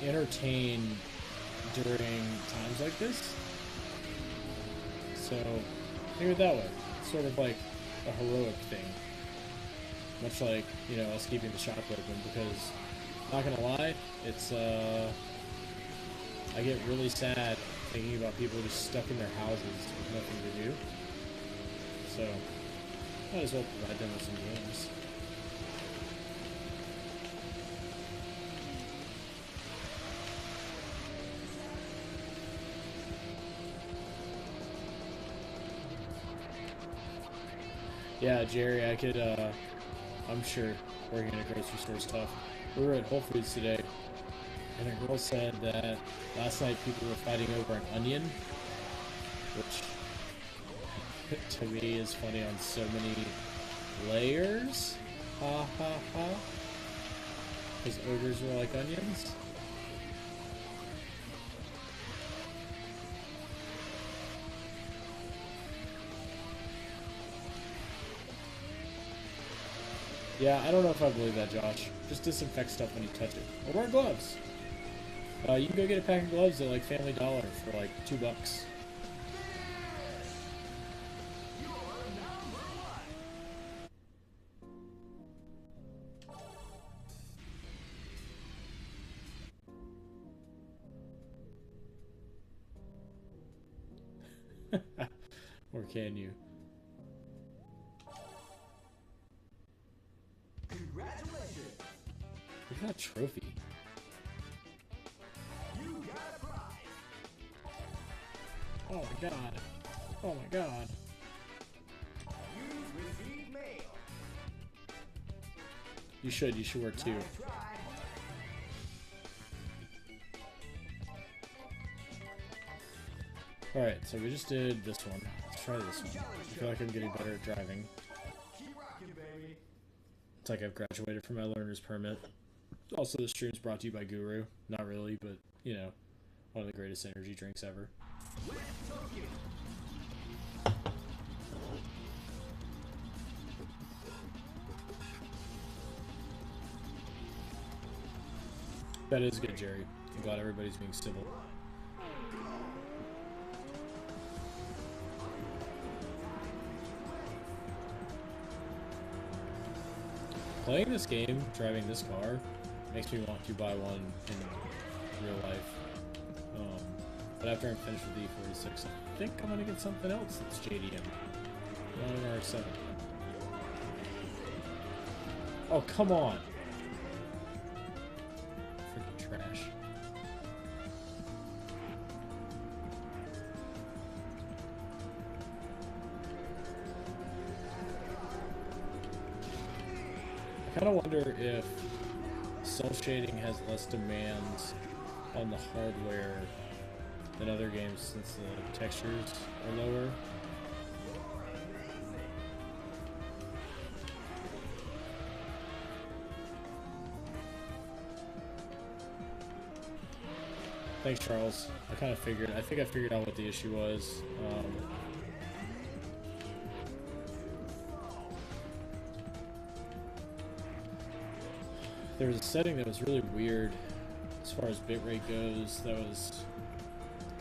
entertained during times like this. So think of it that way. It's sort of like a heroic thing. Much like, you know, us keeping the shop open, because, not gonna lie, it's, I get really sad thinking about people just stuck in their houses with nothing to do. So, might as well provide them with some games. Yeah, Jerry, I could, I'm sure working in a grocery store is tough. We were at Whole Foods today, and a girl said that last night people were fighting over an onion, which to me is funny on so many layers. Ha ha ha. Because ogres were like onions. Yeah, I don't know if I believe that, Josh. Just disinfect stuff when you touch it. Or wear gloves. You can go get a pack of gloves at like Family Dollar for like $2. Or can you? Congratulations! Look at that trophy. You got a prize! Oh my god. Oh my god. You've received mail. You should wear two. Nice try. Alright, so we just did this one. Let's try this one. I feel like I'm getting better at driving. Keep rocking, baby. It's like I've graduated from my learner's permit. Also, the stream's brought to you by Guru. Not really, but, you know, one of the greatest energy drinks ever. Let's took it. That is good, Jerry. I'm glad everybody's being civil. Playing this game, driving this car, makes me want to buy one in real life. But after I'm finished with the E46, I think I'm gonna get something else that's JDM. Not an R7. Oh, come on! Freaking trash. I kind of wonder if cell shading has less demands on the hardware than other games since the textures are lower. Thanks, Charles. I kind of figured. I think I figured out what the issue was. There was a setting that was really weird as far as bitrate goes. That was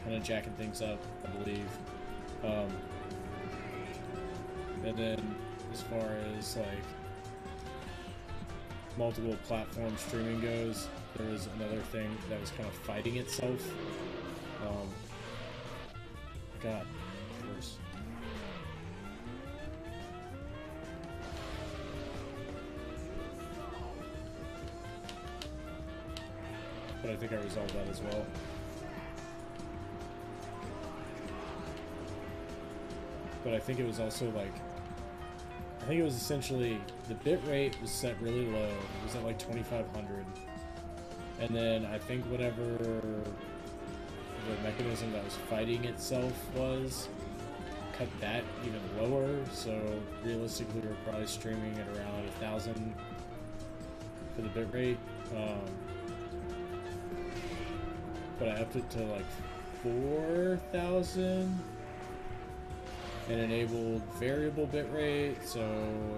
kind of jacking things up, I believe. And then as far as like multiple platform streaming goes, there was another thing that was kind of fighting itself. God, worse. But I think I resolved that as well. But I think it was also like, I think it was essentially, the bit rate was set really low. It was at like 2500. And then I think whatever the mechanism that was fighting itself was, cut that even lower. So realistically, we're probably streaming at around 1000 for the bit rate. But I upped it to like 4000 and enabled variable bitrate, so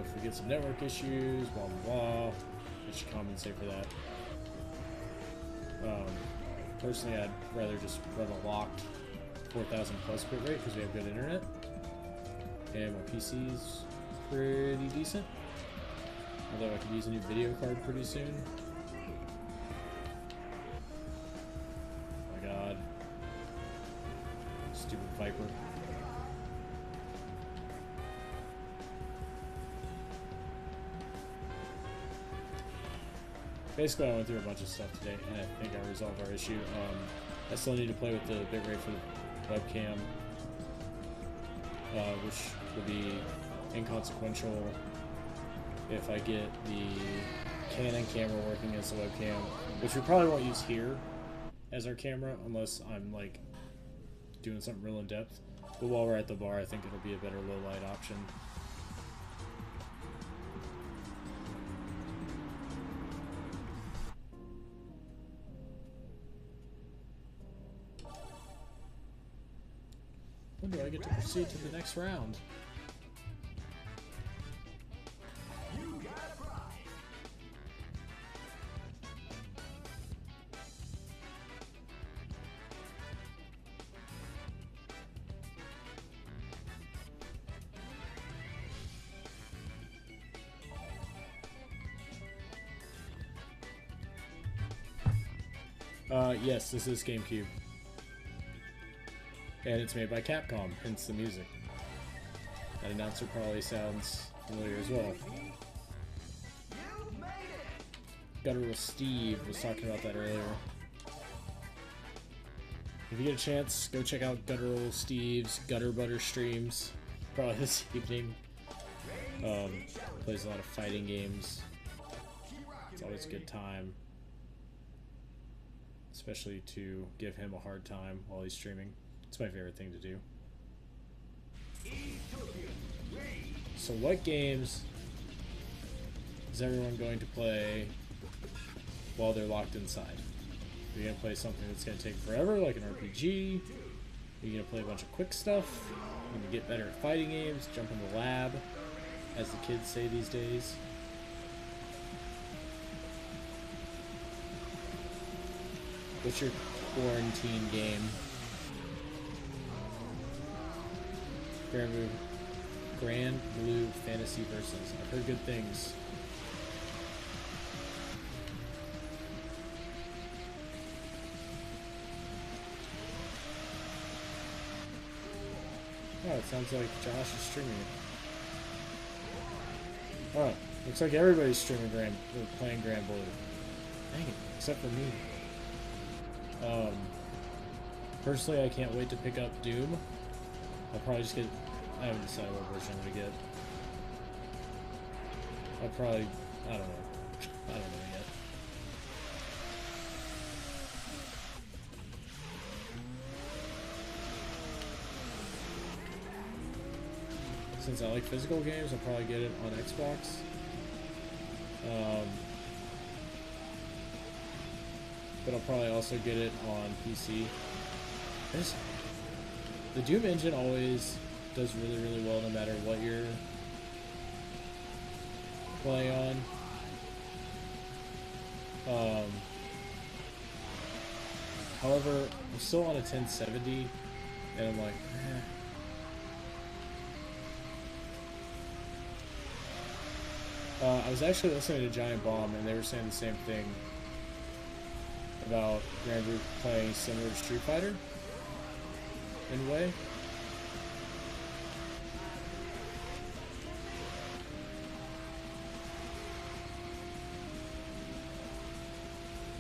if we get some network issues, blah blah blah, it should compensate for that. Personally, I'd rather just run a locked 4000 plus bit rate because we have good internet. And my PC's pretty decent. Although I could use a new video card pretty soon. Oh my god. Stupid Viper. Basically, I went through a bunch of stuff today, and I think I resolved our issue. I still need to play with the bitrate for the webcam, which will be inconsequential if I get the Canon camera working as a webcam, which we probably won't use here as our camera unless I'm like doing something real in depth. But while we're at the bar, I think it'll be a better low light option. When do I get to proceed to the next round? You got a prize. Yes, this is Gamecube. And it's made by Capcom, hence the music. That announcer probably sounds familiar as well. You made it. Guttural Steve was talking about that earlier. If you get a chance, go check out Guttural Steve's Gutter Butter streams. Probably this evening. Plays a lot of fighting games. It's always a good time. Especially to give him a hard time while he's streaming. It's my favorite thing to do. So what games is everyone going to play while they're locked inside? Are you going to play something that's going to take forever, like an RPG? Are you going to play a bunch of quick stuff? Are you going to get better at fighting games? Jump in the lab, as the kids say these days? What's your quarantine game? Grand Blue Fantasy Versus. I've heard good things. Oh, it sounds like Josh is streaming it. Oh, looks like everybody's streaming playing Grand Blue. Dang it, except for me. Personally, I can't wait to pick up Doom. I'll probably just get... I haven't decided what version I'm gonna get. I'll probably... I don't know. I don't know yet. Since I like physical games, I'll probably get it on Xbox. But I'll probably also get it on PC. The Doom engine always does really, really well no matter what you're playing on. However, I'm still on a 1070, and I'm like, I was actually listening to Giant Bomb, and they were saying the same thing about Grand Blue playing similar to Street Fighter in a way.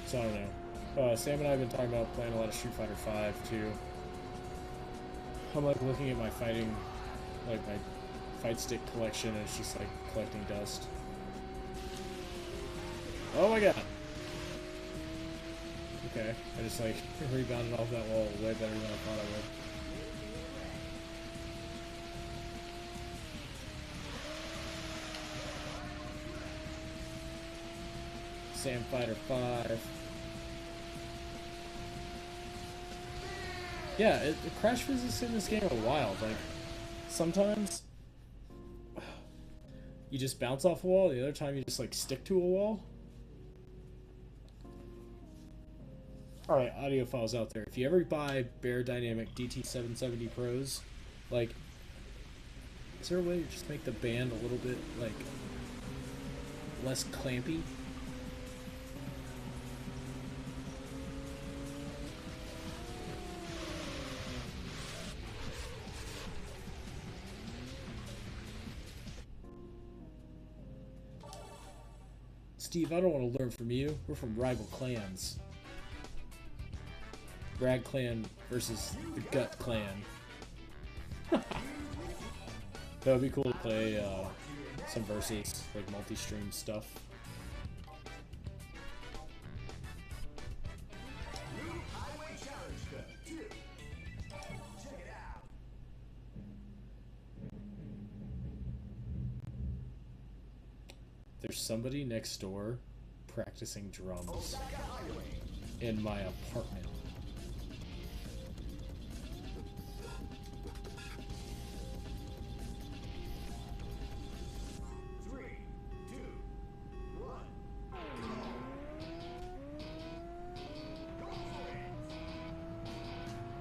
So I don't know. Sam and I have been talking about playing a lot of Street Fighter 5 too. I'm like looking at my fighting, like my fight stick collection, and it's just like collecting dust. Oh my god! Okay, I just like rebounded off that wall way better than I thought I would. Sam Fighter 5. Yeah, the crash physics in this game are wild. Like, sometimes you just bounce off a wall, the other time you just like stick to a wall. Alright, audiophiles out there. If you ever buy Bear Dynamic DT770 Pros, like, is there a way to just make the band a little bit, like, less clampy? Steve, I don't want to learn from you. We're from rival clans. Brad Clan versus the Gut Clan. That would be cool to play some versus, like multi-stream stuff. There's somebody next door practicing drums in my apartment.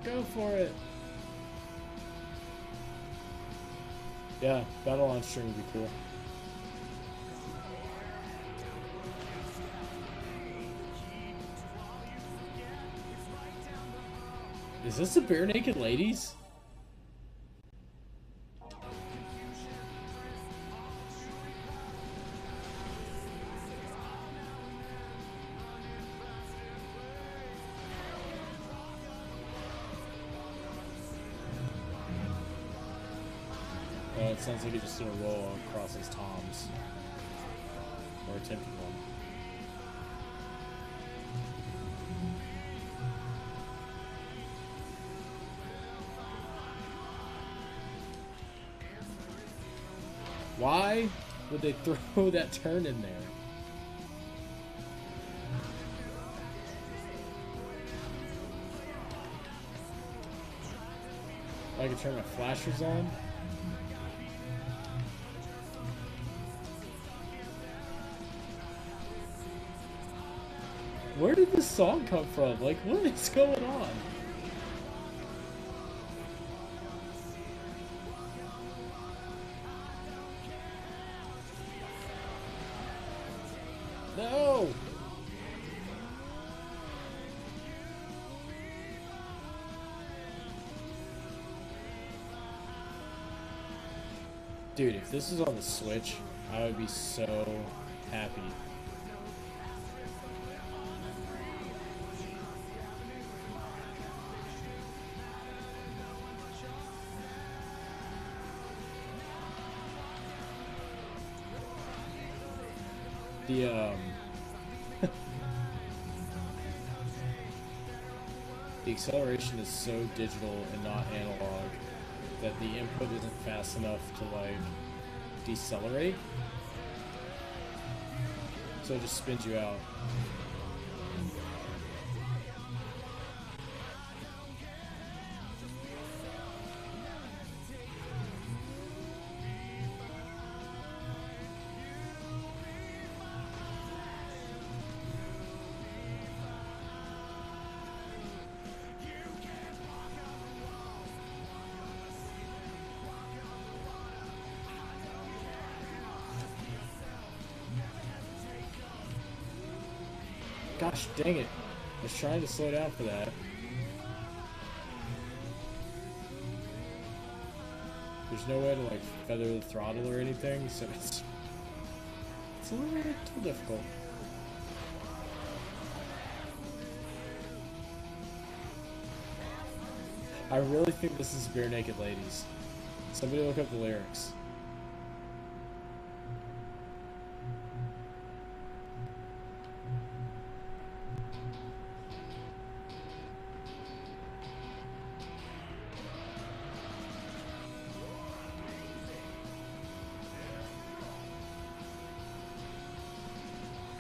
Go for it. Yeah, battle on stream would be cool. Is this the Bare Naked Ladies? It sounds like he just did a roll across his toms. Or attempted one. Why would they throw that turn in there? I can turn my flashers on. Where did this song come from? Like, what is going on? No! Dude, if this was on the Switch, I would be so happy. The acceleration is so digital and not analog that the input isn't fast enough to like decelerate, so it just spins you out. Gosh dang it. I was trying to slow down for that. There's no way to like feather the throttle or anything, so it's a little difficult. I really think this is Bare Naked Ladies. Somebody look up the lyrics.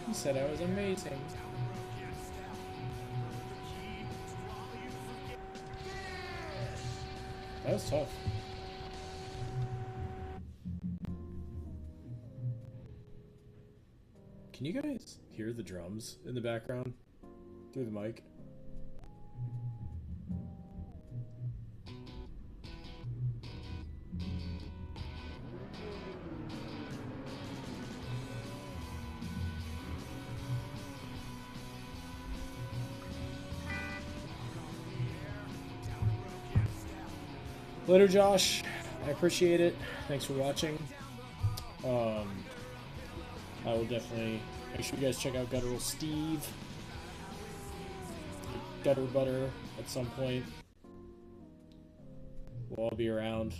He said I was amazing. That was tough. Can you guys hear the drums in the background through the mic? Later, Josh. I appreciate it. Thanks for watching. I will definitely make sure you guys check out Guttural Steve, Gutter Butter at some point. We'll all be around.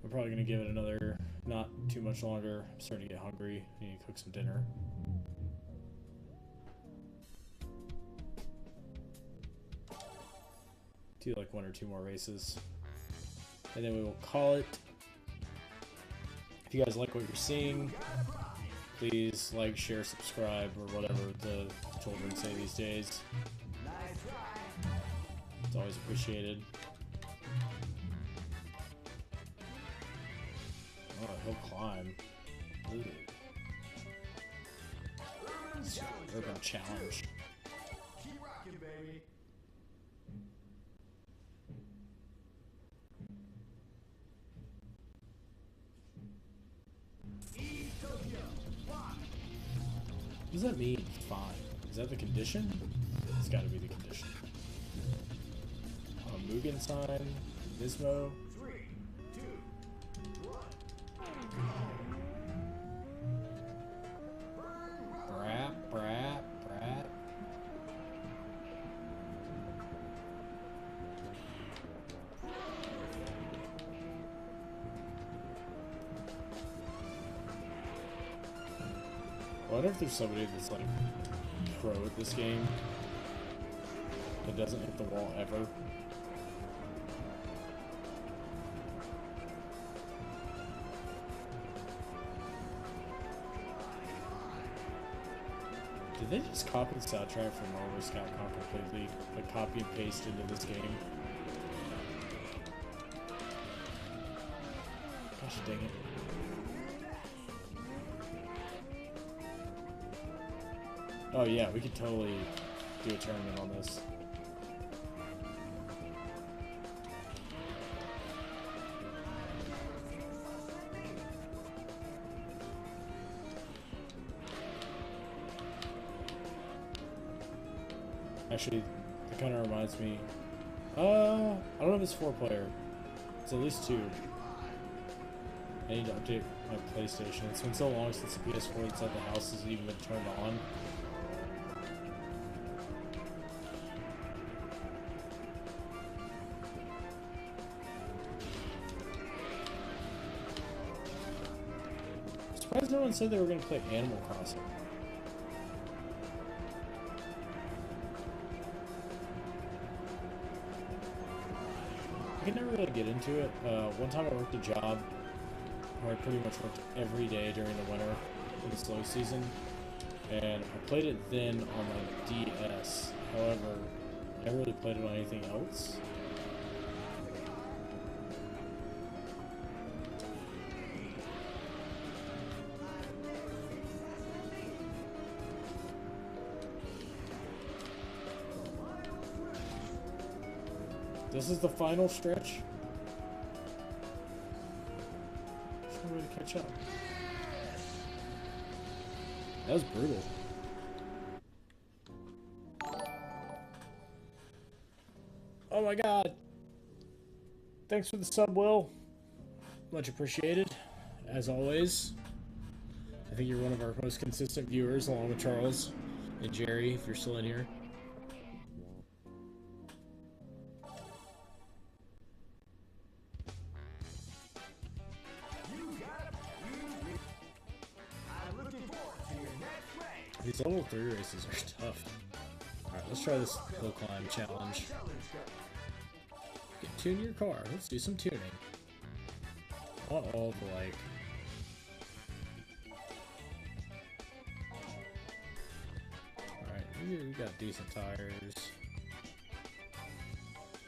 I'm probably gonna give it another not too much longer. I'm starting to get hungry. I need to cook some dinner. Do like 1 or 2 more races, and then we will call it. If you guys like what you're seeing, please like, share, subscribe, or whatever the children say these days. It's always appreciated. Oh, he'll climb. Ooh. Urban challenge. Keep rocking, baby. What does that mean? Fine. Is that the condition? It's got to be the condition. Mugen sign, Nismo. 3, 2, 1. Brat, brat, brat. I wonder if there's somebody that's like pro at this game that doesn't hit the wall ever. Did they just copy the soundtrack from Marvel Capcom completely? Like copy and paste into this game? Gosh dang it. Oh yeah, we could totally do a tournament on this. Actually, that kind of reminds me. I don't know if it's 4-player. It's at least 2. I need to update my PlayStation. It's been so long since the PS4 that's at the house hasn't even been turned on. I'm surprised no one said they were going to play Animal Crossing. I could never really get into it. One time I worked a job where I pretty much worked every day during the winter in the slow season, and I played it then on my DS. However, I never really played it on anything else. This is the final stretch. There's no way to catch up. That was brutal. Oh my god. Thanks for the sub, Will. Much appreciated, as always. I think you're one of our most consistent viewers, along with Charles and Jerry, if you're still in here. These level 3 races are tough. Alright, let's try this hill climb challenge. Tune your car. Let's do some tuning. I want all the like. Alright, we got decent tires.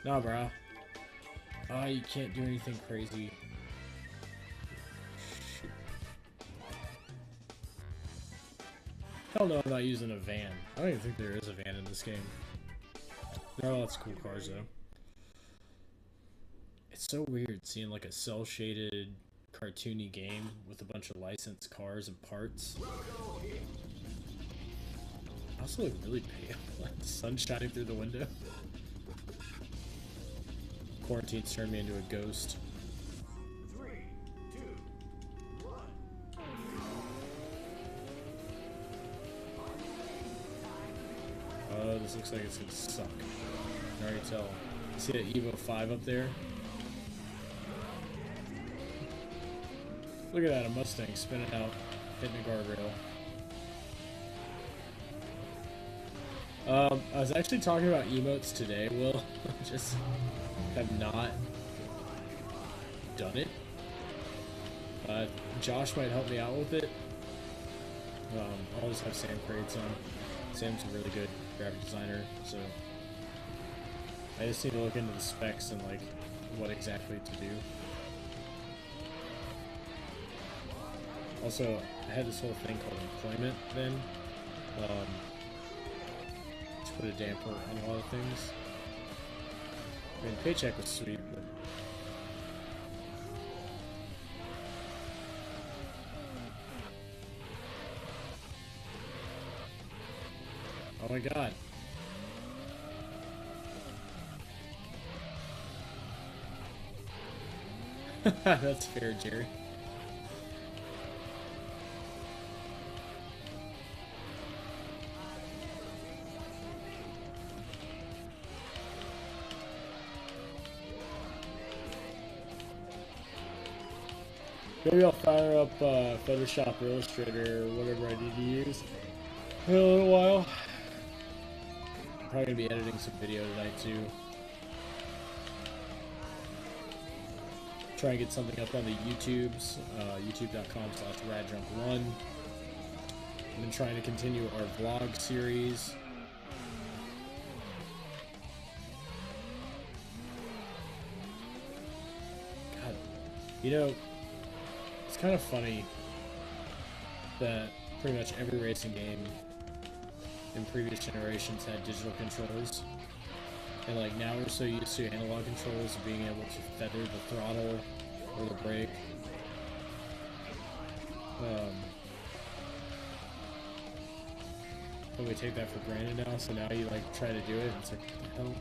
Nah, bro. Ah, you can't do anything crazy. Shoot. Hell no, I'm not using a van. I don't even think there is a van in this game. There are lots of cool cars though. It's so weird seeing like a cel-shaded cartoony game with a bunch of licensed cars and parts. I also look really pale, like the sun shining through the window. Quarantine's turned me into a ghost. 3, 2, 1. Oh, this looks like it's gonna suck. I can already tell. See that Evo 5 up there? Look at that, a Mustang spinning out, hitting a guardrail. I was actually talking about emotes today, Will. Just have not done it. Josh might help me out with it. I'll just have Sam create some. Sam's a really good graphic designer, so I just need to look into the specs and like what exactly to do. Also, I had this whole thing called employment then, to put a damper on a lot of things. I mean, paycheck was sweet, but oh my god. That's fair, Jerry. Maybe I'll fire up Photoshop or Illustrator or whatever I need to use in a little while. Probably gonna be editing some video tonight too. Try and get something up on the YouTubes, youtube.com/raddrunk1. I've been trying to continue our vlog series. God, you know, it's kind of funny that pretty much every racing game in previous generations had digital controls, and like now we're so used to analog controls and being able to feather the throttle or the brake. But we take that for granted now, so now you like try to do it and it's like, what the hell?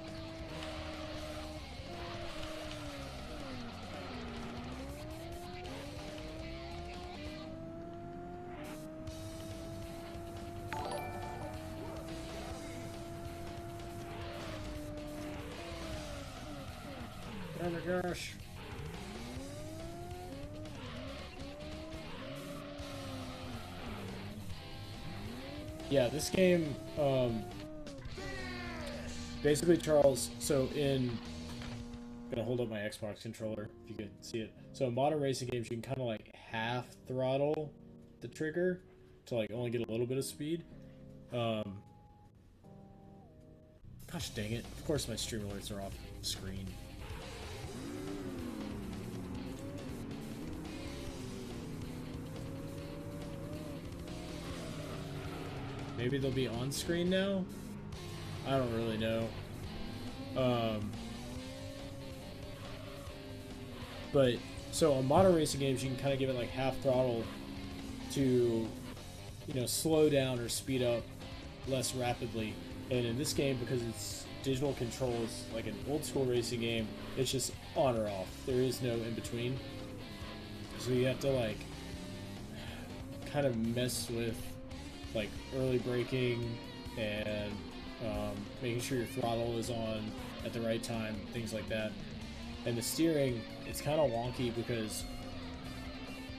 Oh my gosh. Yeah, this game, basically, Charles, so I'm gonna hold up my Xbox controller if you can see it. So in modern racing games, you can kind of like half throttle the trigger to like only get a little bit of speed. Gosh dang it. Of course my stream alerts are off screen. Maybe they'll be on screen now? I don't really know. But, so on modern racing games, you can kind of give it like half throttle to, you know, slow down or speed up less rapidly. And in this game, because it's digital controls, like an old school racing game, it's just on or off. There is no in between. So you have to like kind of mess with like early braking and making sure your throttle is on at the right time, things like that. And the steering, it's kind of wonky because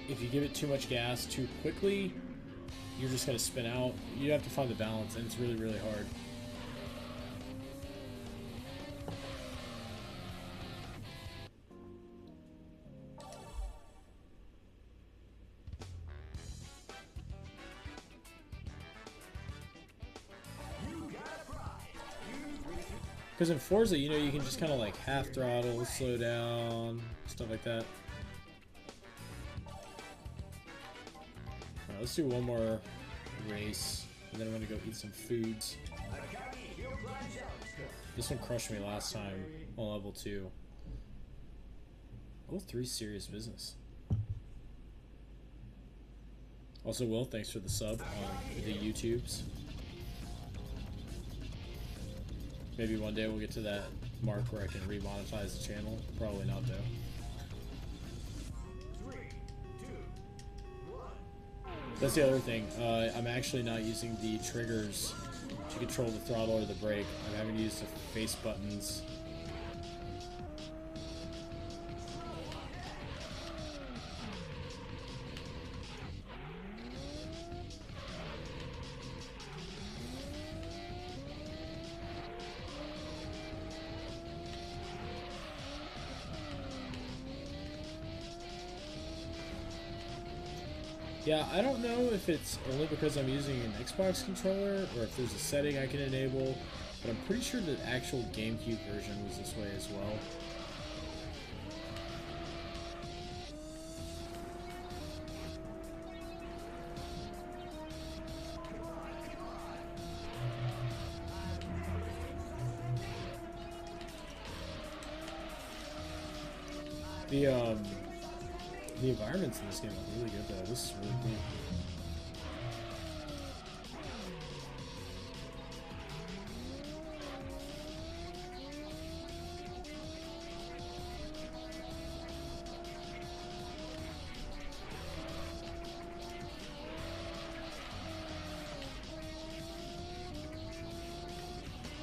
if you give it too much gas too quickly, you're just going to spin out. You have to find the balance, and it's really, really hard. Because in Forza, you know, you can just kind of like half throttle, slow down, stuff like that. Alright, let's do one more race, and then I'm going to go eat some foods. This one crushed me last time on level 2. Level 3 serious business. Also, Will, thanks for the sub on the YouTubes. Maybe one day we'll get to that mark where I can remonetize the channel. Probably not though. 3, 2, 1. That's the other thing. I'm actually not using the triggers to control the throttle or the brake. I'm having to use the face buttons. Yeah, I don't know if it's only because I'm using an Xbox controller or if there's a setting I can enable, but I'm pretty sure the actual Gamecube version was this way as well. The environments in this game are really good though. This is really cool.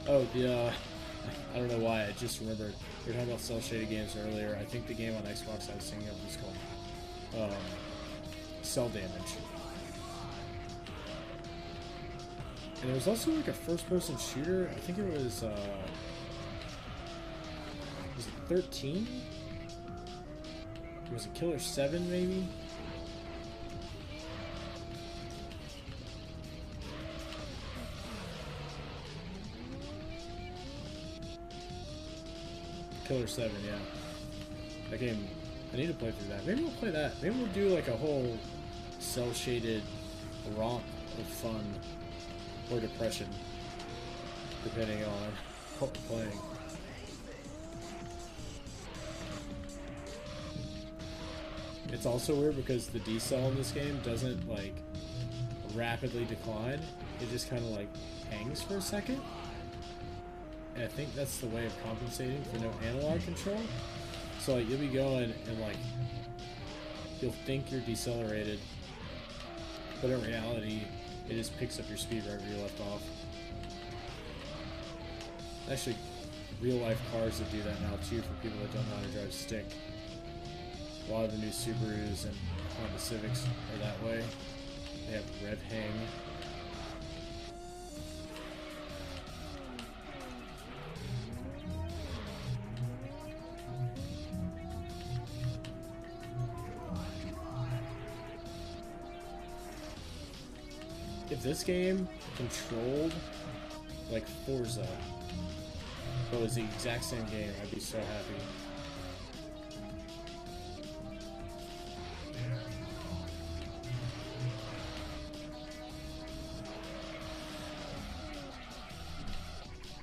Oh, I don't know why, I just remembered. We were talking about cel-shaded games earlier. I think the game on Xbox I was thinking of was called Cell Damage. And there was also like a first-person shooter. I think it was it 13? Was it Killer 7 maybe? Killer 7, yeah. That game, I need to play through that. Maybe we'll play that. Maybe we'll do like a whole cel-shaded romp of fun or depression, depending on what we're playing. It's also weird because the decel in this game doesn't like rapidly decline. It just kind of like hangs for a second. And I think that's the way of compensating for no analog control. So like you'll be going and like you'll think you're decelerated, but in reality it just picks up your speed right where you left off. Actually, real life cars that do that now too for people that don't know how to drive stick. A lot of the new Subarus and Honda Civics are that way. They have rev hang. If this game controlled like Forza, but it was the exact same game, I'd be so happy.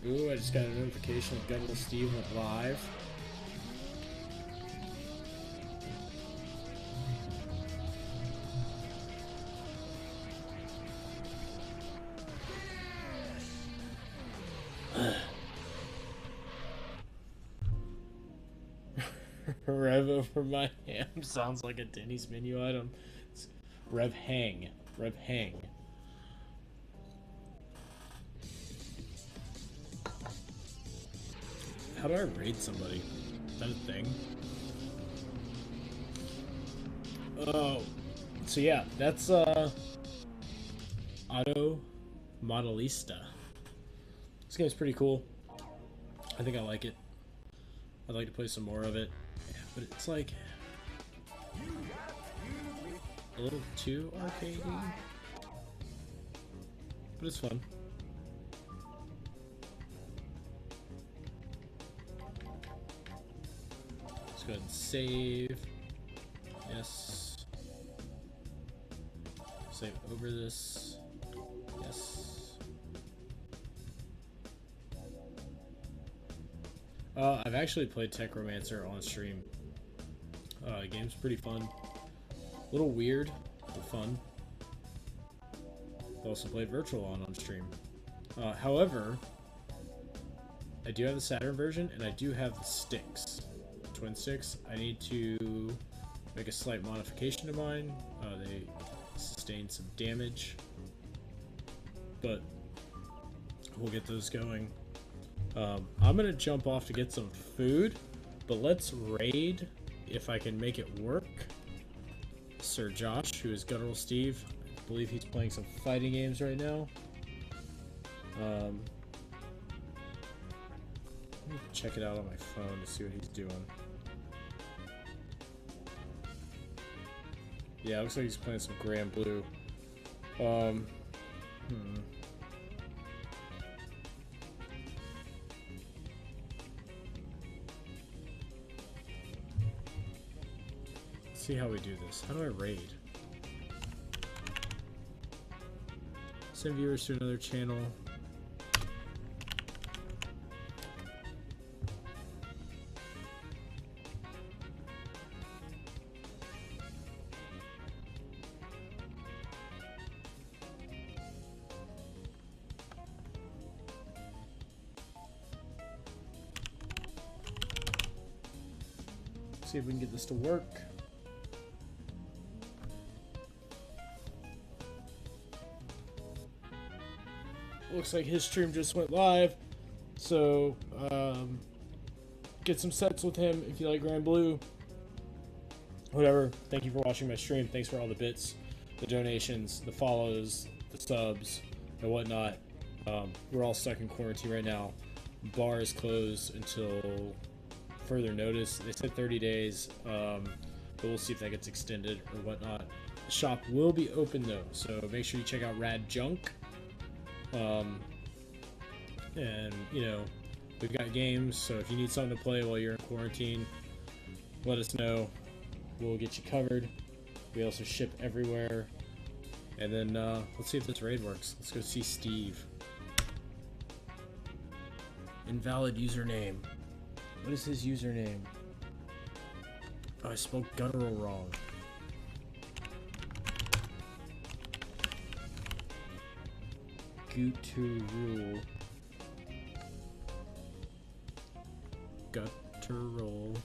Ooh, I just got a notification that Governor Steve went live. Rev over my ham sounds like a Denny's menu item. It's rev hang. Rev hang. How do I raid somebody? Is that a thing? Oh. So yeah, that's Auto Modellista. This game's pretty cool. I think I like it. I'd like to play some more of it. Yeah, but it's like a little too arcadey. But it's fun. Let's go ahead and save. Yes. Save over this. Yes. I've actually played Techromancer on stream. The game's pretty fun. A little weird, but fun. I also played Virtual on stream. However, I do have the Saturn version, and I do have the sticks, twin sticks. I need to make a slight modification to mine. They sustain some damage, but we'll get those going. I'm gonna jump off to get some food, but let's raid if I can make it work. Sir Josh, who is Guttural Steve, I believe he's playing some fighting games right now. Let me check it out on my phone to see what he's doing. Yeah, it looks like he's playing some Grand Blue. Let's see how we do this. How do I raid? Send viewers to another channel. See if we can get this to work. Looks like his stream just went live, so get some sets with him if you like Grand Blue. Whatever. Thank you for watching my stream. Thanks for all the bits, the donations, the follows, the subs, and whatnot. We're all stuck in quarantine right now. Bar is closed until further notice. They said 30 days, but we'll see if that gets extended or whatnot. The shop will be open though, so make sure you check out Rad Junk. And you know, we've got games, so if you need something to play while you're in quarantine, let us know. We'll get you covered. We also ship everywhere. And then let's see if this raid works. Let's go see Steve. Invalid username. What is his username? Oh, I spelled guttural wrong. Guttural. Guttural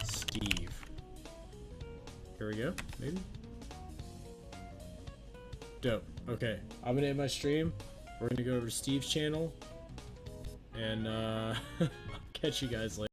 Steve. Here we go, maybe? Dope. Okay, I'm gonna end my stream. We're gonna go over to Steve's channel. And I'll catch you guys later.